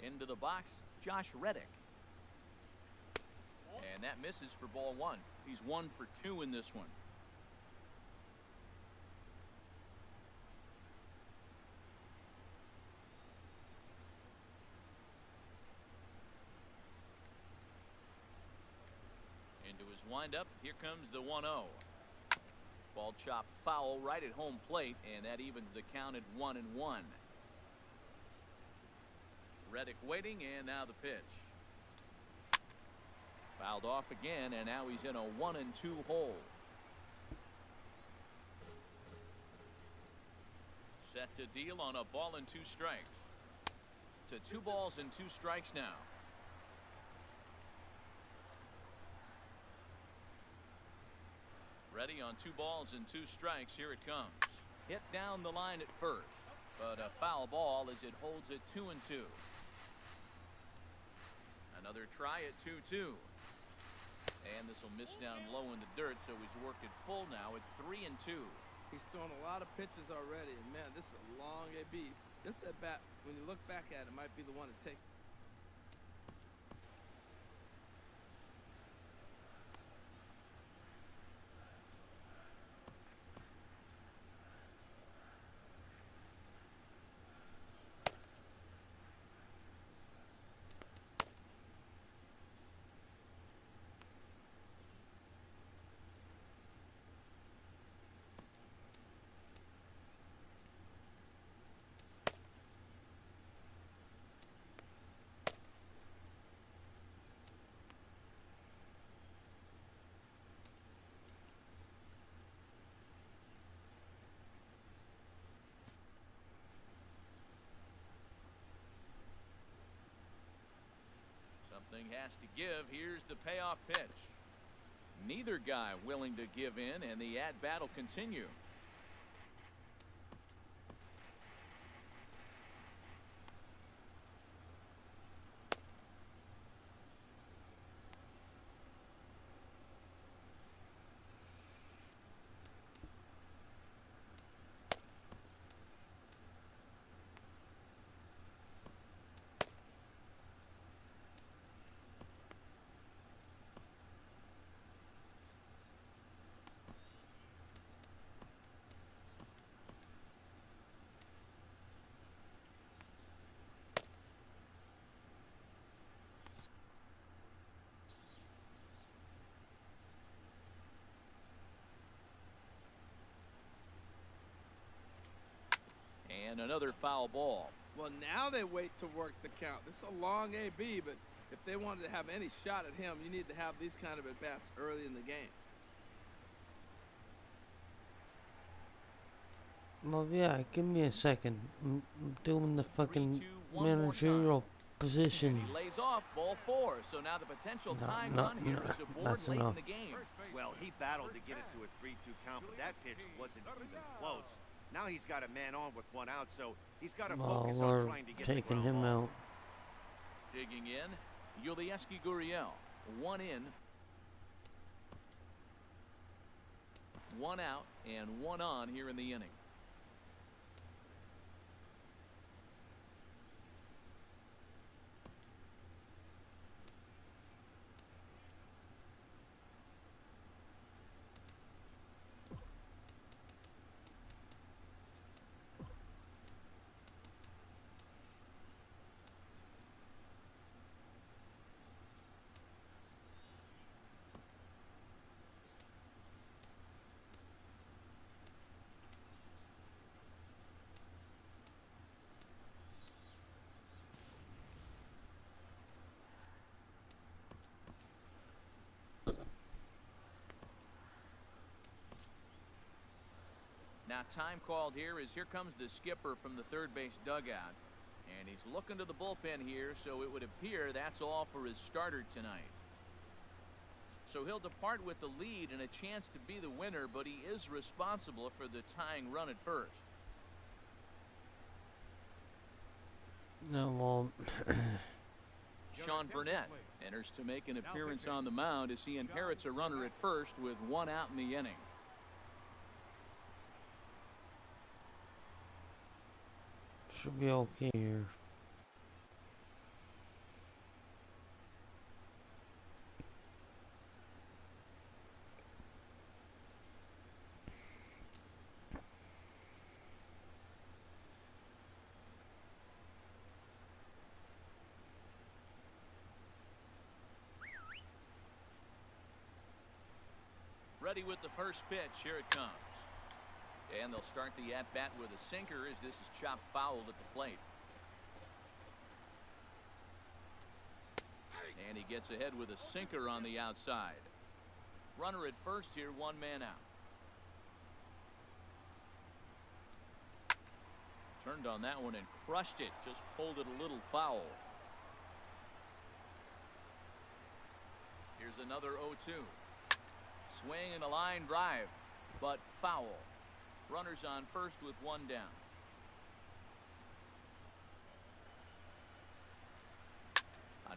Into the box, Josh Reddick. And that misses for ball 1. He's 1 for 2 in this one. windup. Here comes the 1-0. Ball chopped foul right at home plate, and that evens the count at 1-1. Reddick waiting, and now the pitch. Fouled off again, and now he's in a 1-2 hole. Set to deal on a ball and 2 strikes. To 2 balls and 2 strikes now. Ready on 2 balls and 2 strikes. Here it comes. Hit down the line at first, but a foul ball as it holds it 2-2. Another try at 2-2. And this will miss down low in the dirt, so he's worked it full now at 3-2. He's thrown a lot of pitches already, and man, this is a long AB. This at bat, when you look back at it, might be the one to take. Something has to give. Here's the payoff pitch. Neither guy willing to give in, and the at-bat will continue. And another foul ball. Well, now they wait to work the count. This is a long AB, but if they wanted to have any shot at him, you need to have these kind of at-bats early in the game. Well, yeah, give me a second. I'm doing the fucking managerial position. He lays off ball 4, so now the potential tying run here is aboard late in the game. Well, he battled to get it to a 3-2 count, but that pitch wasn't even close. Now he's got a man on with 1 out, so he's got to focus on trying to get taking him out. Digging in, Yulieski Gurriel. 1 in, 1 out, and 1 on here in the inning. Now time called here as here comes the skipper from the third base dugout. And he's looking to the bullpen here, so it would appear that's all for his starter tonight. So he'll depart with the lead and a chance to be the winner, but he is responsible for the tying run at first. No, well... Sean Burnett enters to make an appearance on the mound as he inherits a runner at first with 1 out in the inning. Should be okay here. Ready with the first pitch. Here it comes. And they'll start the at-bat with a sinker as this is chopped foul at the plate. And he gets ahead with a sinker on the outside. Runner at first here, one man out. Turned on that one and crushed it. Just pulled it a little foul. Here's another 0-2. Swing and a line drive, but foul. Runners on first with one down.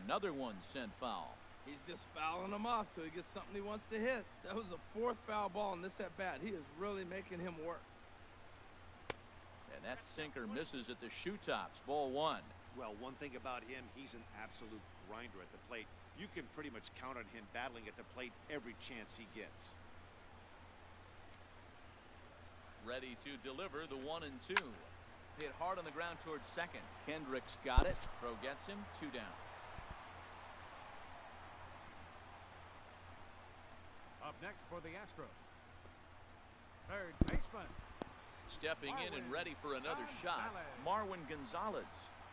Another one sent foul. He's just fouling them off till he gets something he wants to hit. That was the fourth foul ball in this at bat. He is really making him work. And that sinker misses at the shoe tops. Ball one. Well, one thing about him, he's an absolute grinder at the plate. You can pretty much count on him battling at the plate every chance he gets. Ready to deliver the 1-2. Hit hard on the ground towards second. Kendrick's got it. Throw gets him. 2 down. Up next for the Astros, third baseman. Stepping in and ready for another shot, Marwin Gonzalez.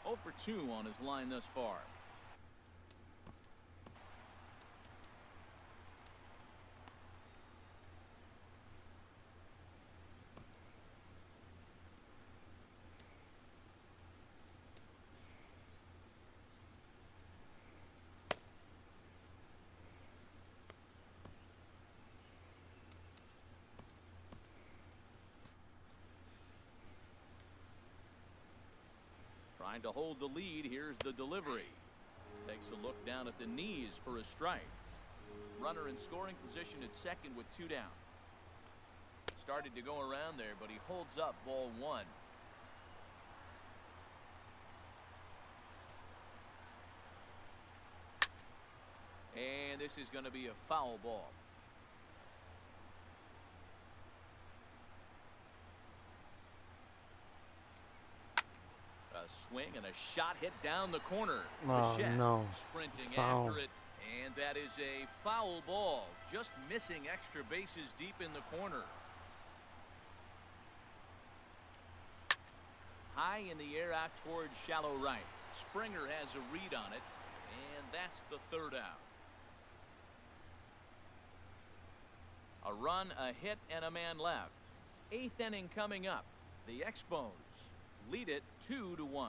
0 for 2 on his line thus far. Trying to hold the lead. Here's the delivery. Takes a look down at the knees for a strike. Runner in scoring position at second with 2 down. Started to go around there, but he holds up. Ball 1. And this is going to be a foul ball. Swing and a shot hit down the corner. Oh, no. Sprinting Foul. after it, and that is a foul ball. Just missing extra bases deep in the corner. High in the air out towards shallow right. Springer has a read on it, and that's the 3rd out. A run, a hit, and a man left. 8th inning coming up. The Expos lead it 2-1.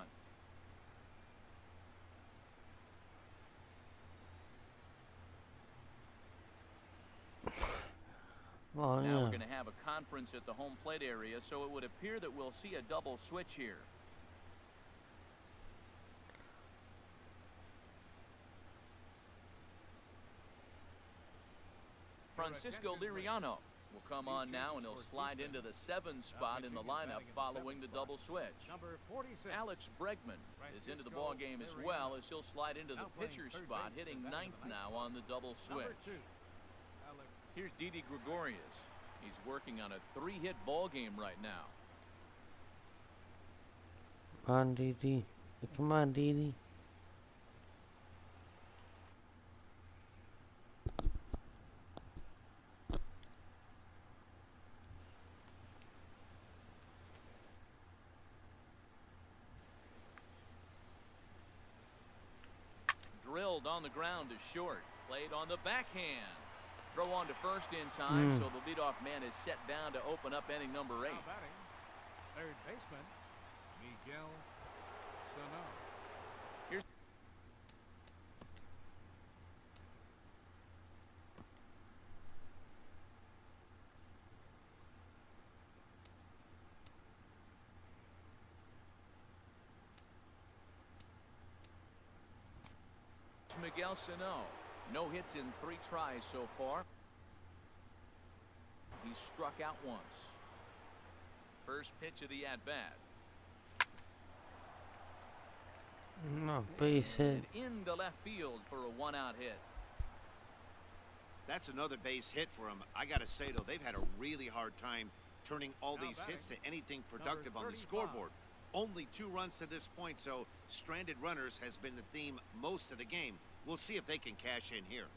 Well, Now yeah. we're going to have a conference at the home plate area, so it would appear that we'll see a double switch here. Francisco Liriano will come on now, and he'll slide into the 7 spot in the lineup following the double switch. Number 46. Alex Bregman is into the ball game as well, as he'll slide into the pitcher's spot, hitting 9th now on the double switch. Here's Didi Gregorius. He's working on a 3-hit ball game right now. Come on, Didi. Come on, Didi. Drilled on the ground to short. Played on the backhand. Throw on to first in time, so the leadoff man is set down to open up inning number 8. Now batting, third baseman, Miguel Sano. Here's Miguel Sano. No hits in 3 tries so far. He struck out once. First pitch of the at-bat. No, base hit. Into left field for a 1-out hit. That's another base hit for him. I got to say, though, they've had a really hard time turning all Now these batting, hits to anything productive on number the 35. scoreboard. Only 2 runs to this point, so stranded runners has been the theme most of the game. We'll see if they can cash in here.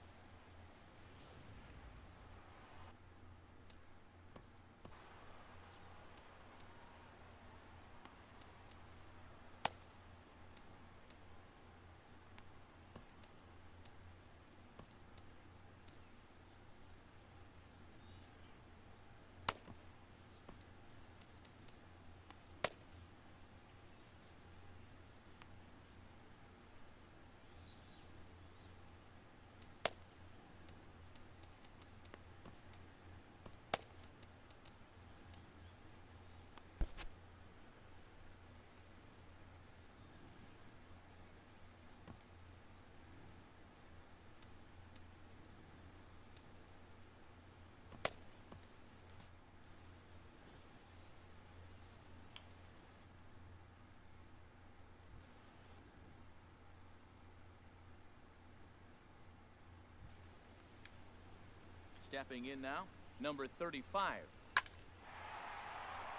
Stepping in now, number 35.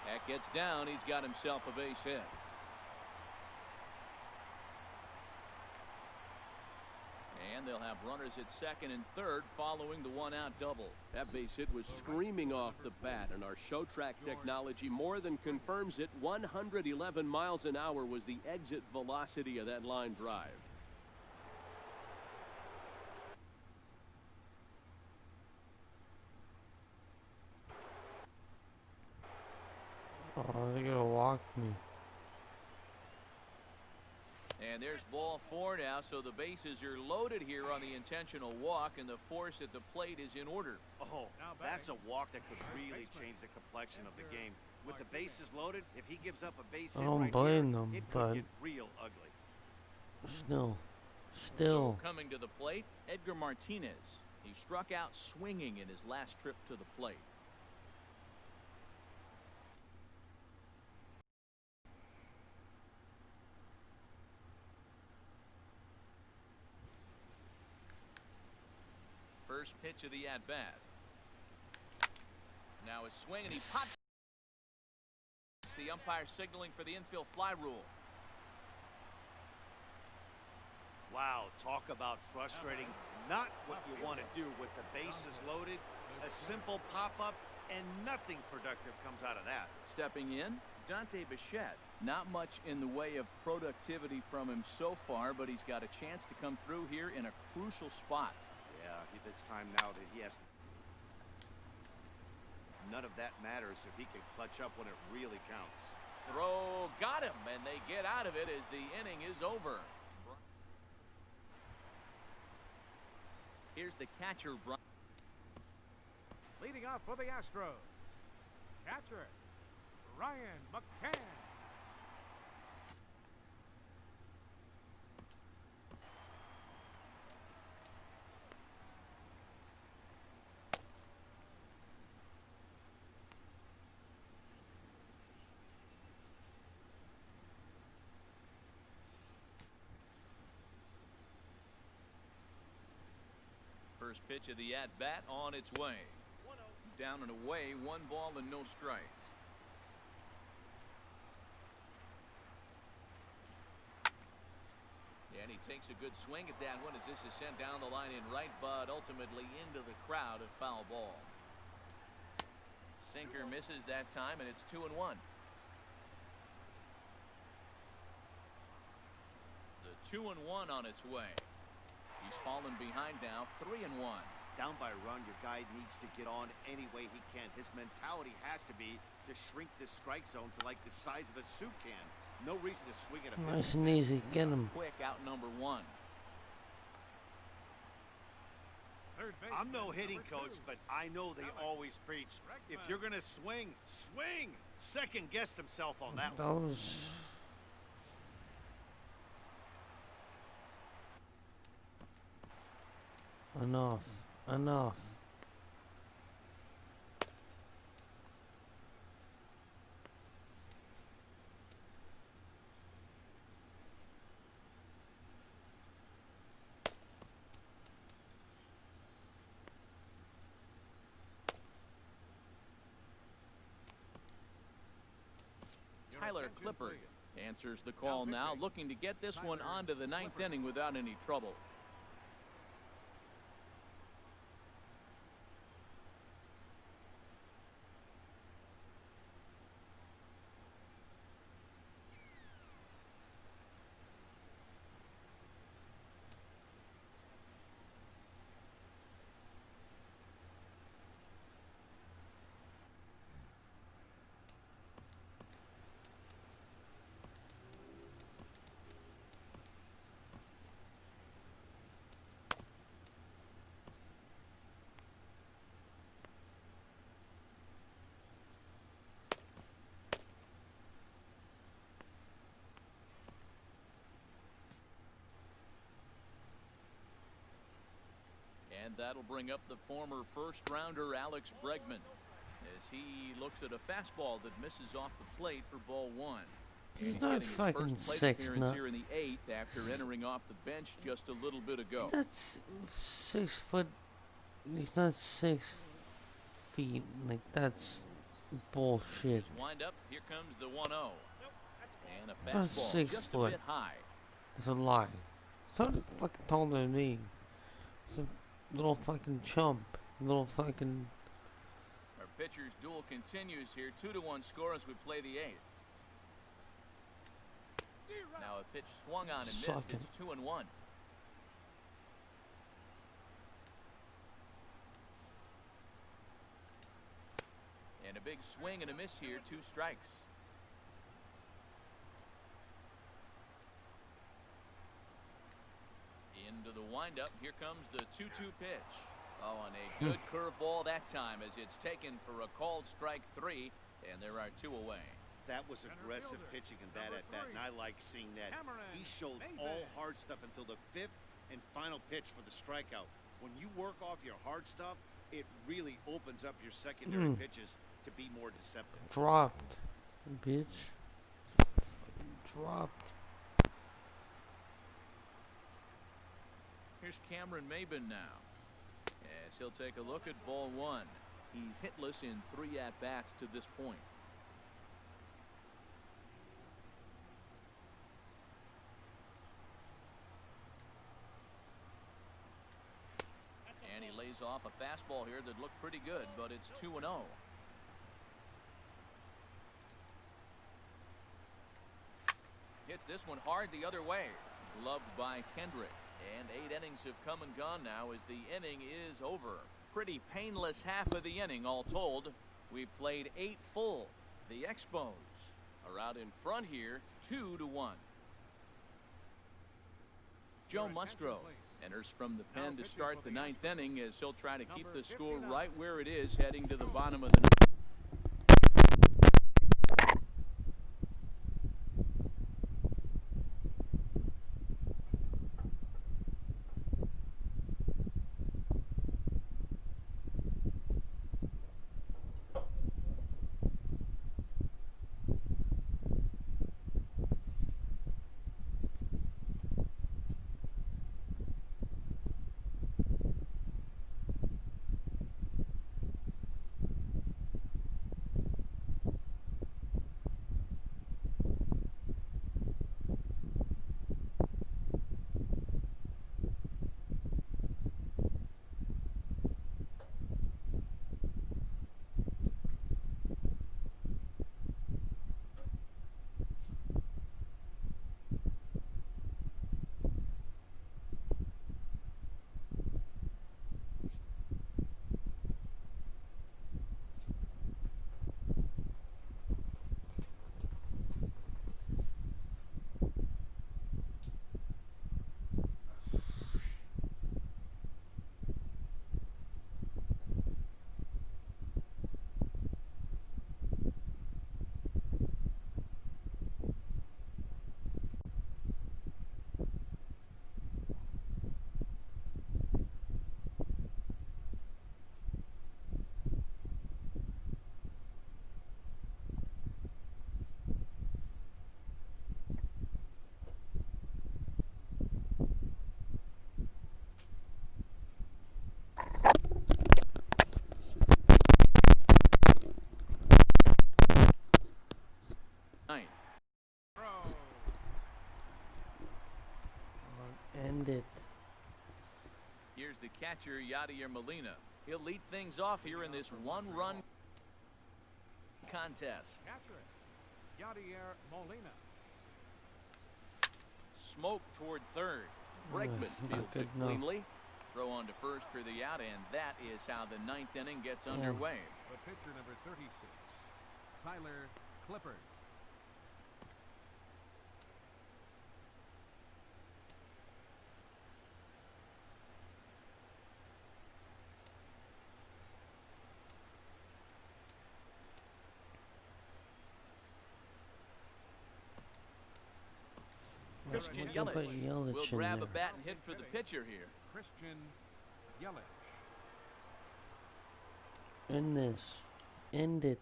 That gets down. He's got himself a base hit. And they'll have runners at second and third following the one-out double. That base hit was screaming off the bat, and our show track technology more than confirms it. 111 miles an hour was the exit velocity of that line drive. Oh, they're gonna walk me. And there's ball 4 now, so the bases are loaded here on the intentional walk, and the force at the plate is in order. Oh, that's a walk that could really change the complexion of the game. With the bases loaded, if he gives up a base hit I don't right blame here, them, it but could get real ugly. still. So coming to the plate, Edgar Martinez. He struck out swinging in his last trip to the plate. First pitch of the at-bat. Now a swing, and he pops. The umpire signaling for the infield fly rule. Wow, talk about frustrating. Not what you want to do with the bases loaded. A simple pop-up, and nothing productive comes out of that. Stepping in, Dante Bichette. Not much in the way of productivity from him so far, but he's got a chance to come through here in a crucial spot. Yeah, it's time now that he has to. None of that matters if he can clutch up when it really counts. Throw got him, and they get out of it as the inning is over. Here's the catcher, Brian. Leading off for the Astros, catcher Ryan Mccann. First pitch of the at-bat on its way. Down and away, 1 ball and no strikes. And he takes a good swing at that one as this is sent down the line in right, but ultimately into the crowd, a foul ball. Sinker misses that time, and it's 2-1. The 2-1 on its way. He's fallen behind now, 3-1. Down by a run, your guy needs to get on any way he can. His mentality has to be to shrink this strike zone to like the size of a soup can. No reason to swing at a pitch. Nice and easy. Get him. Quick out number 1. I'm no hitting coach, but I know they always preach. If you're going to swing, swing. Second guessed himself on that one. Those. Enough. Enough. Tyler Clippard answers the call now, looking to get this one onto the 9th inning without any trouble. And that'll bring up the former first-rounder Alex Bregman as he looks at a fastball that misses off the plate for ball 1. He's not fucking 6'9" here in the 8th after entering off the bench just a little bit ago. That's 6 foot He's not 6 feet. Like, that's bullshit. Wind up. Here comes the 1-0. And a That's fastball 6 just foot. a bit high. It's a lie. Someone's fucking taller than me. It's a little fucking chump. Little fucking... Our pitcher's duel continues here. 2-1 score as we play the 8th. Now a pitch swung on and missed. Sucking. It's 2-1. And a big swing and a miss here. 2 strikes. Into the windup. Here comes the 2-2 pitch. Oh, and a good curveball that time as it's taken for a called strike 3, and there are 2 away. That was aggressive pitching in that at bat, and I like seeing that. He showed all hard stuff until the 5th and final pitch for the strikeout. When you work off your hard stuff, it really opens up your secondary pitches to be more deceptive. Dropped. Bitch. Dropped. Here's Cameron Maven now. As he'll take a look at ball 1. He's hitless in 3 at-bats to this point. And he lays off a fastball here that looked pretty good, but it's 2-0. Hits this one hard the other way. Gloved by Kendrick. And 8 innings have come and gone now as the inning is over. Pretty painless half of the inning all told. We've played 8 full. The Expos are out in front here 2-1. Joe Musgrove enters from the pen to start the 9th inning as he'll try to keep the score right where it is heading to the bottom of the 9th. End it. Here's the catcher, Yadier Molina. He'll lead things off here in this 1-run contest. Catcher, Yadier Molina. Smoke toward third. Brakeman fields it cleanly. Throw on to first for the out, and that is how the 9th inning gets underway. The pitcher, number 36, Tyler Clippard. Christian Yelich will grab a bat and hit for the pitcher here. Christian Yelich. End this. End it.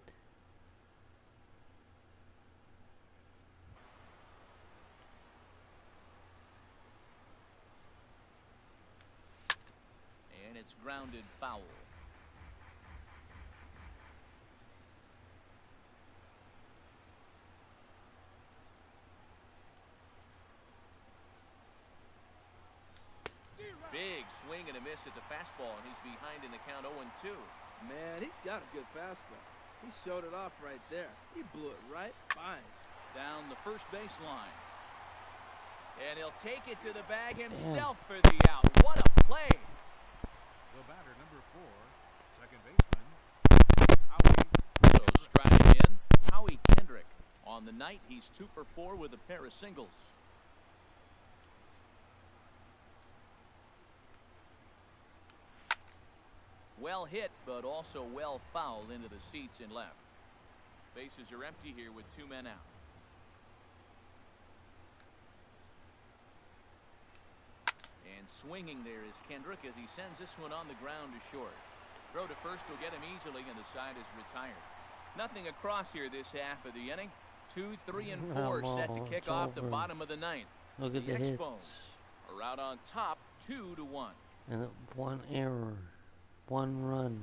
And it's grounded foul. Big swing and a miss at the fastball, and he's behind in the count 0-2. Man, he's got a good fastball. He showed it off right there. He blew it right by him. Down the first baseline. And he'll take it to the bag himself for the out. What a play! The batter, number 4, second baseman, Howie. So striding in, Howie Kendrick. On the night, he's 2 for 4 with a pair of singles. Well hit, but also well fouled into the seats in left. Bases are empty here with 2 men out. And swinging there is Kendrick as he sends this one on the ground to short. Throw to first will get him easily, and the side is retired. Nothing across here this half of the inning. 2, 3, and 4 set to kick off the bottom of the ninth. Look at the Expos hits. are out on top 2-1. And 1 error. 1 run.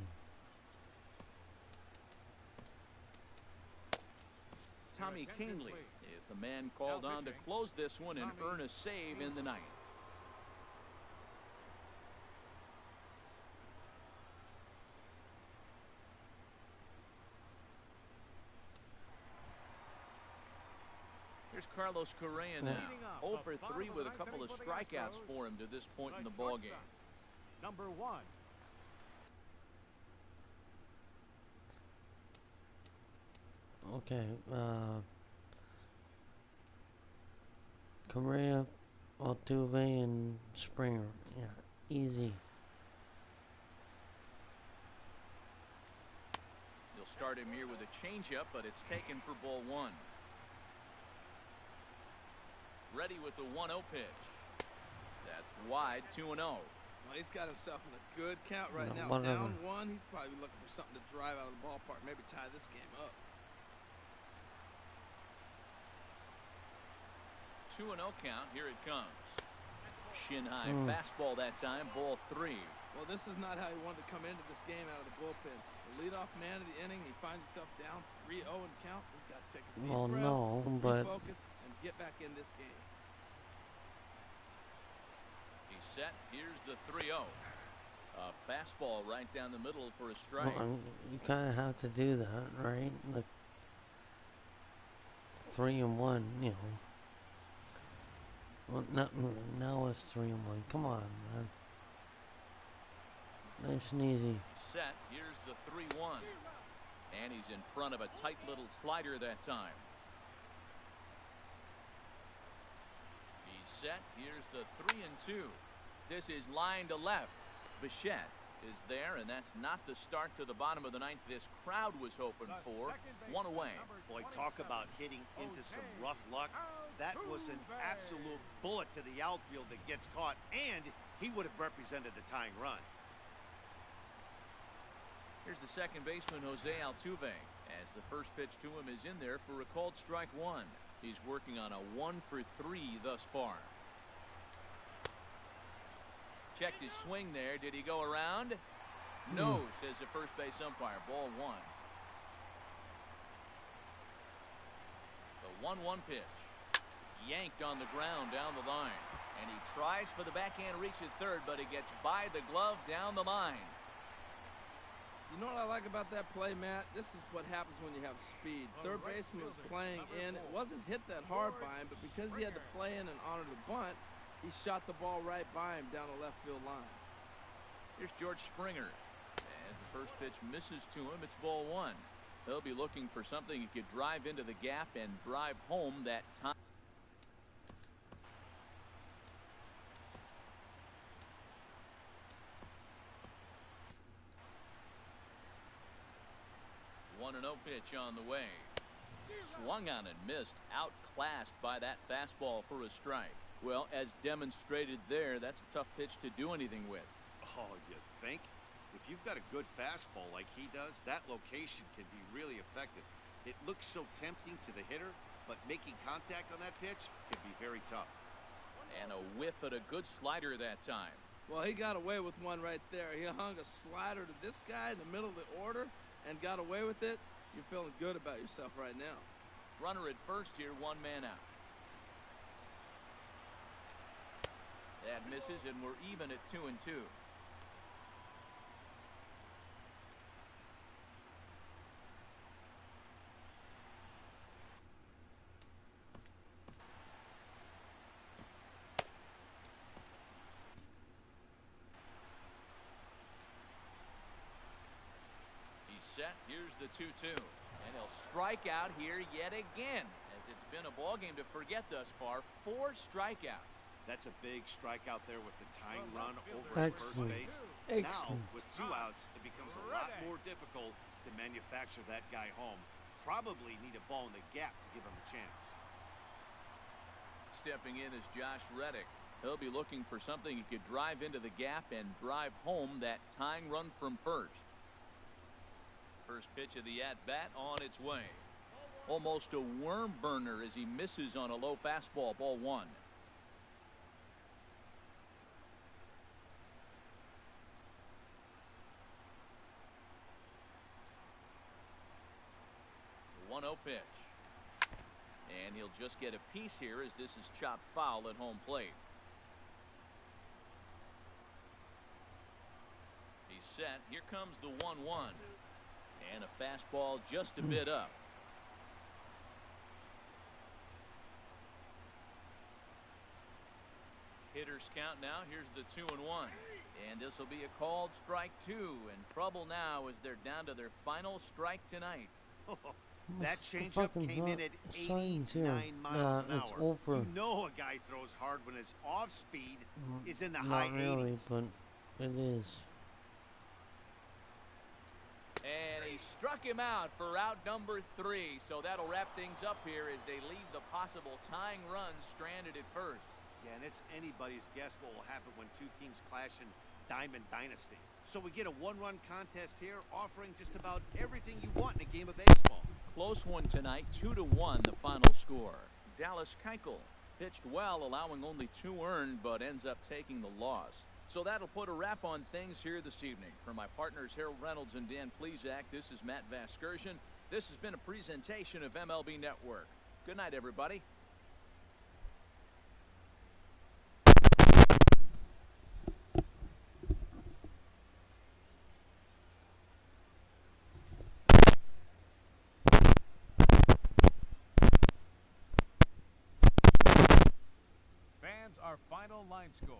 Tommy Canely is the man called on to close this one and earn a save in the ninth. Here's Carlos Correa now. 0 for 3 with a couple of strikeouts for him to this point in the ballgame. Number 1. Okay, Correa, Altuve, and Springer. Yeah, easy. You'll start him here with a changeup, but it's taken for ball 1. Ready with the 1-0 pitch. That's wide, 2-0. Well, he's got himself in a good count right now. Whatever. Down 1, he's probably looking for something to drive out of the ballpark, maybe tie this game up. 2-0 count. Here it comes. Shin high fastball that time. Ball 3. Well, this is not how he wanted to come into this game out of the bullpen. The leadoff man of the inning, he finds himself down 3-0 in count. He's got to take a deep breath, no, but refocus, and get back in this game. He's set. Here's the 3-0. A fastball right down the middle for a strike. you kind of have to do that, right? Like 3-1, you know. Well, now it's 3-1. Come on, man. Nice and easy. Set. Here's the 3-1. And he's in front of a tight little slider that time. He's set. Here's the 3-2. This is line to left. Bichette is there, and that's not the start to the bottom of the ninth this crowd was hoping for. 1 away. Boy, talk about hitting into some rough luck. That was an absolute bullet to the outfield that gets caught, and he would have represented the tying run. Here's the second baseman, Jose Altuve, as the first pitch to him is in there for a called strike 1. He's working on a 1 for 3 thus far. Checked his swing there. Did he go around? No, says the first base umpire. Ball 1. The 1-1 pitch. Yanked on the ground down the line. And he tries for the backhand reach at third, but it gets by the glove down the line. You know what I like about that play, Matt? This is what happens when you have speed. Third baseman was playing in. It wasn't hit that hard by him, but because he had to play in and honor the bunt, he shot the ball right by him down the left field line. Here's George Springer. As the first pitch misses to him, it's ball 1. He'll be looking for something he could drive into the gap and drive home that time. One and 0 pitch on the way. Swung on and missed. Outclassed by that fastball for a strike. Well, as demonstrated there, that's a tough pitch to do anything with. Oh, you think? If you've got a good fastball like he does, that location can be really effective. It looks so tempting to the hitter, but making contact on that pitch can be very tough. And a whiff at a good slider that time. Well, he got away with one right there. He hung a slider to this guy in the middle of the order and got away with it. You're feeling good about yourself right now. Runner at first here, 1 man out. That misses, and we're even at 2-2. Set. Here's the 2-2. And he'll strike out here yet again, as it's been a ball game to forget thus far. 4 strikeouts. That's a big strikeout there with the tying run over at first base. Now, with 2 outs, it becomes a lot more difficult to manufacture that guy home. Probably need a ball in the gap to give him a chance. Stepping in is Josh Reddick. He'll be looking for something he could drive into the gap and drive home that tying run from first. First pitch of the at-bat on its way. Almost a worm burner as he misses on a low fastball, ball 1. The 1-0 pitch. And he'll just get a piece here as this is chopped foul at home plate. He's set. Here comes the 1-1. And a fastball just a bit up. Hitters count now. Here's the 2-1. And this will be a called strike 2. And trouble now as they're down to their final strike tonight. That changeup came in at 89 miles an hour. Over. You know a guy throws hard when his off speed is in the high 80s. Not really, but it is. And he struck him out for out number 3. So that'll wrap things up here as they leave the possible tying run stranded at first. Yeah, and it's anybody's guess what will happen when 2 teams clash in Diamond Dynasty. So we get a 1-run contest here, offering just about everything you want in a game of baseball. Close one tonight, 2-1 the final score. Dallas Keuchel pitched well, allowing only 2 earned, but ends up taking the loss. So that'll put a wrap on things here this evening. For my partners Harold Reynolds and Dan Plesac, this is Matt Vasgersian. This has been a presentation of MLB Network. Good night, everybody. Fans, our final line score.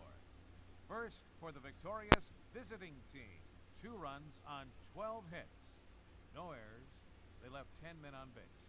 First, for the victorious visiting team, 2 runs on 12 hits. No errors. They left 10 men on base.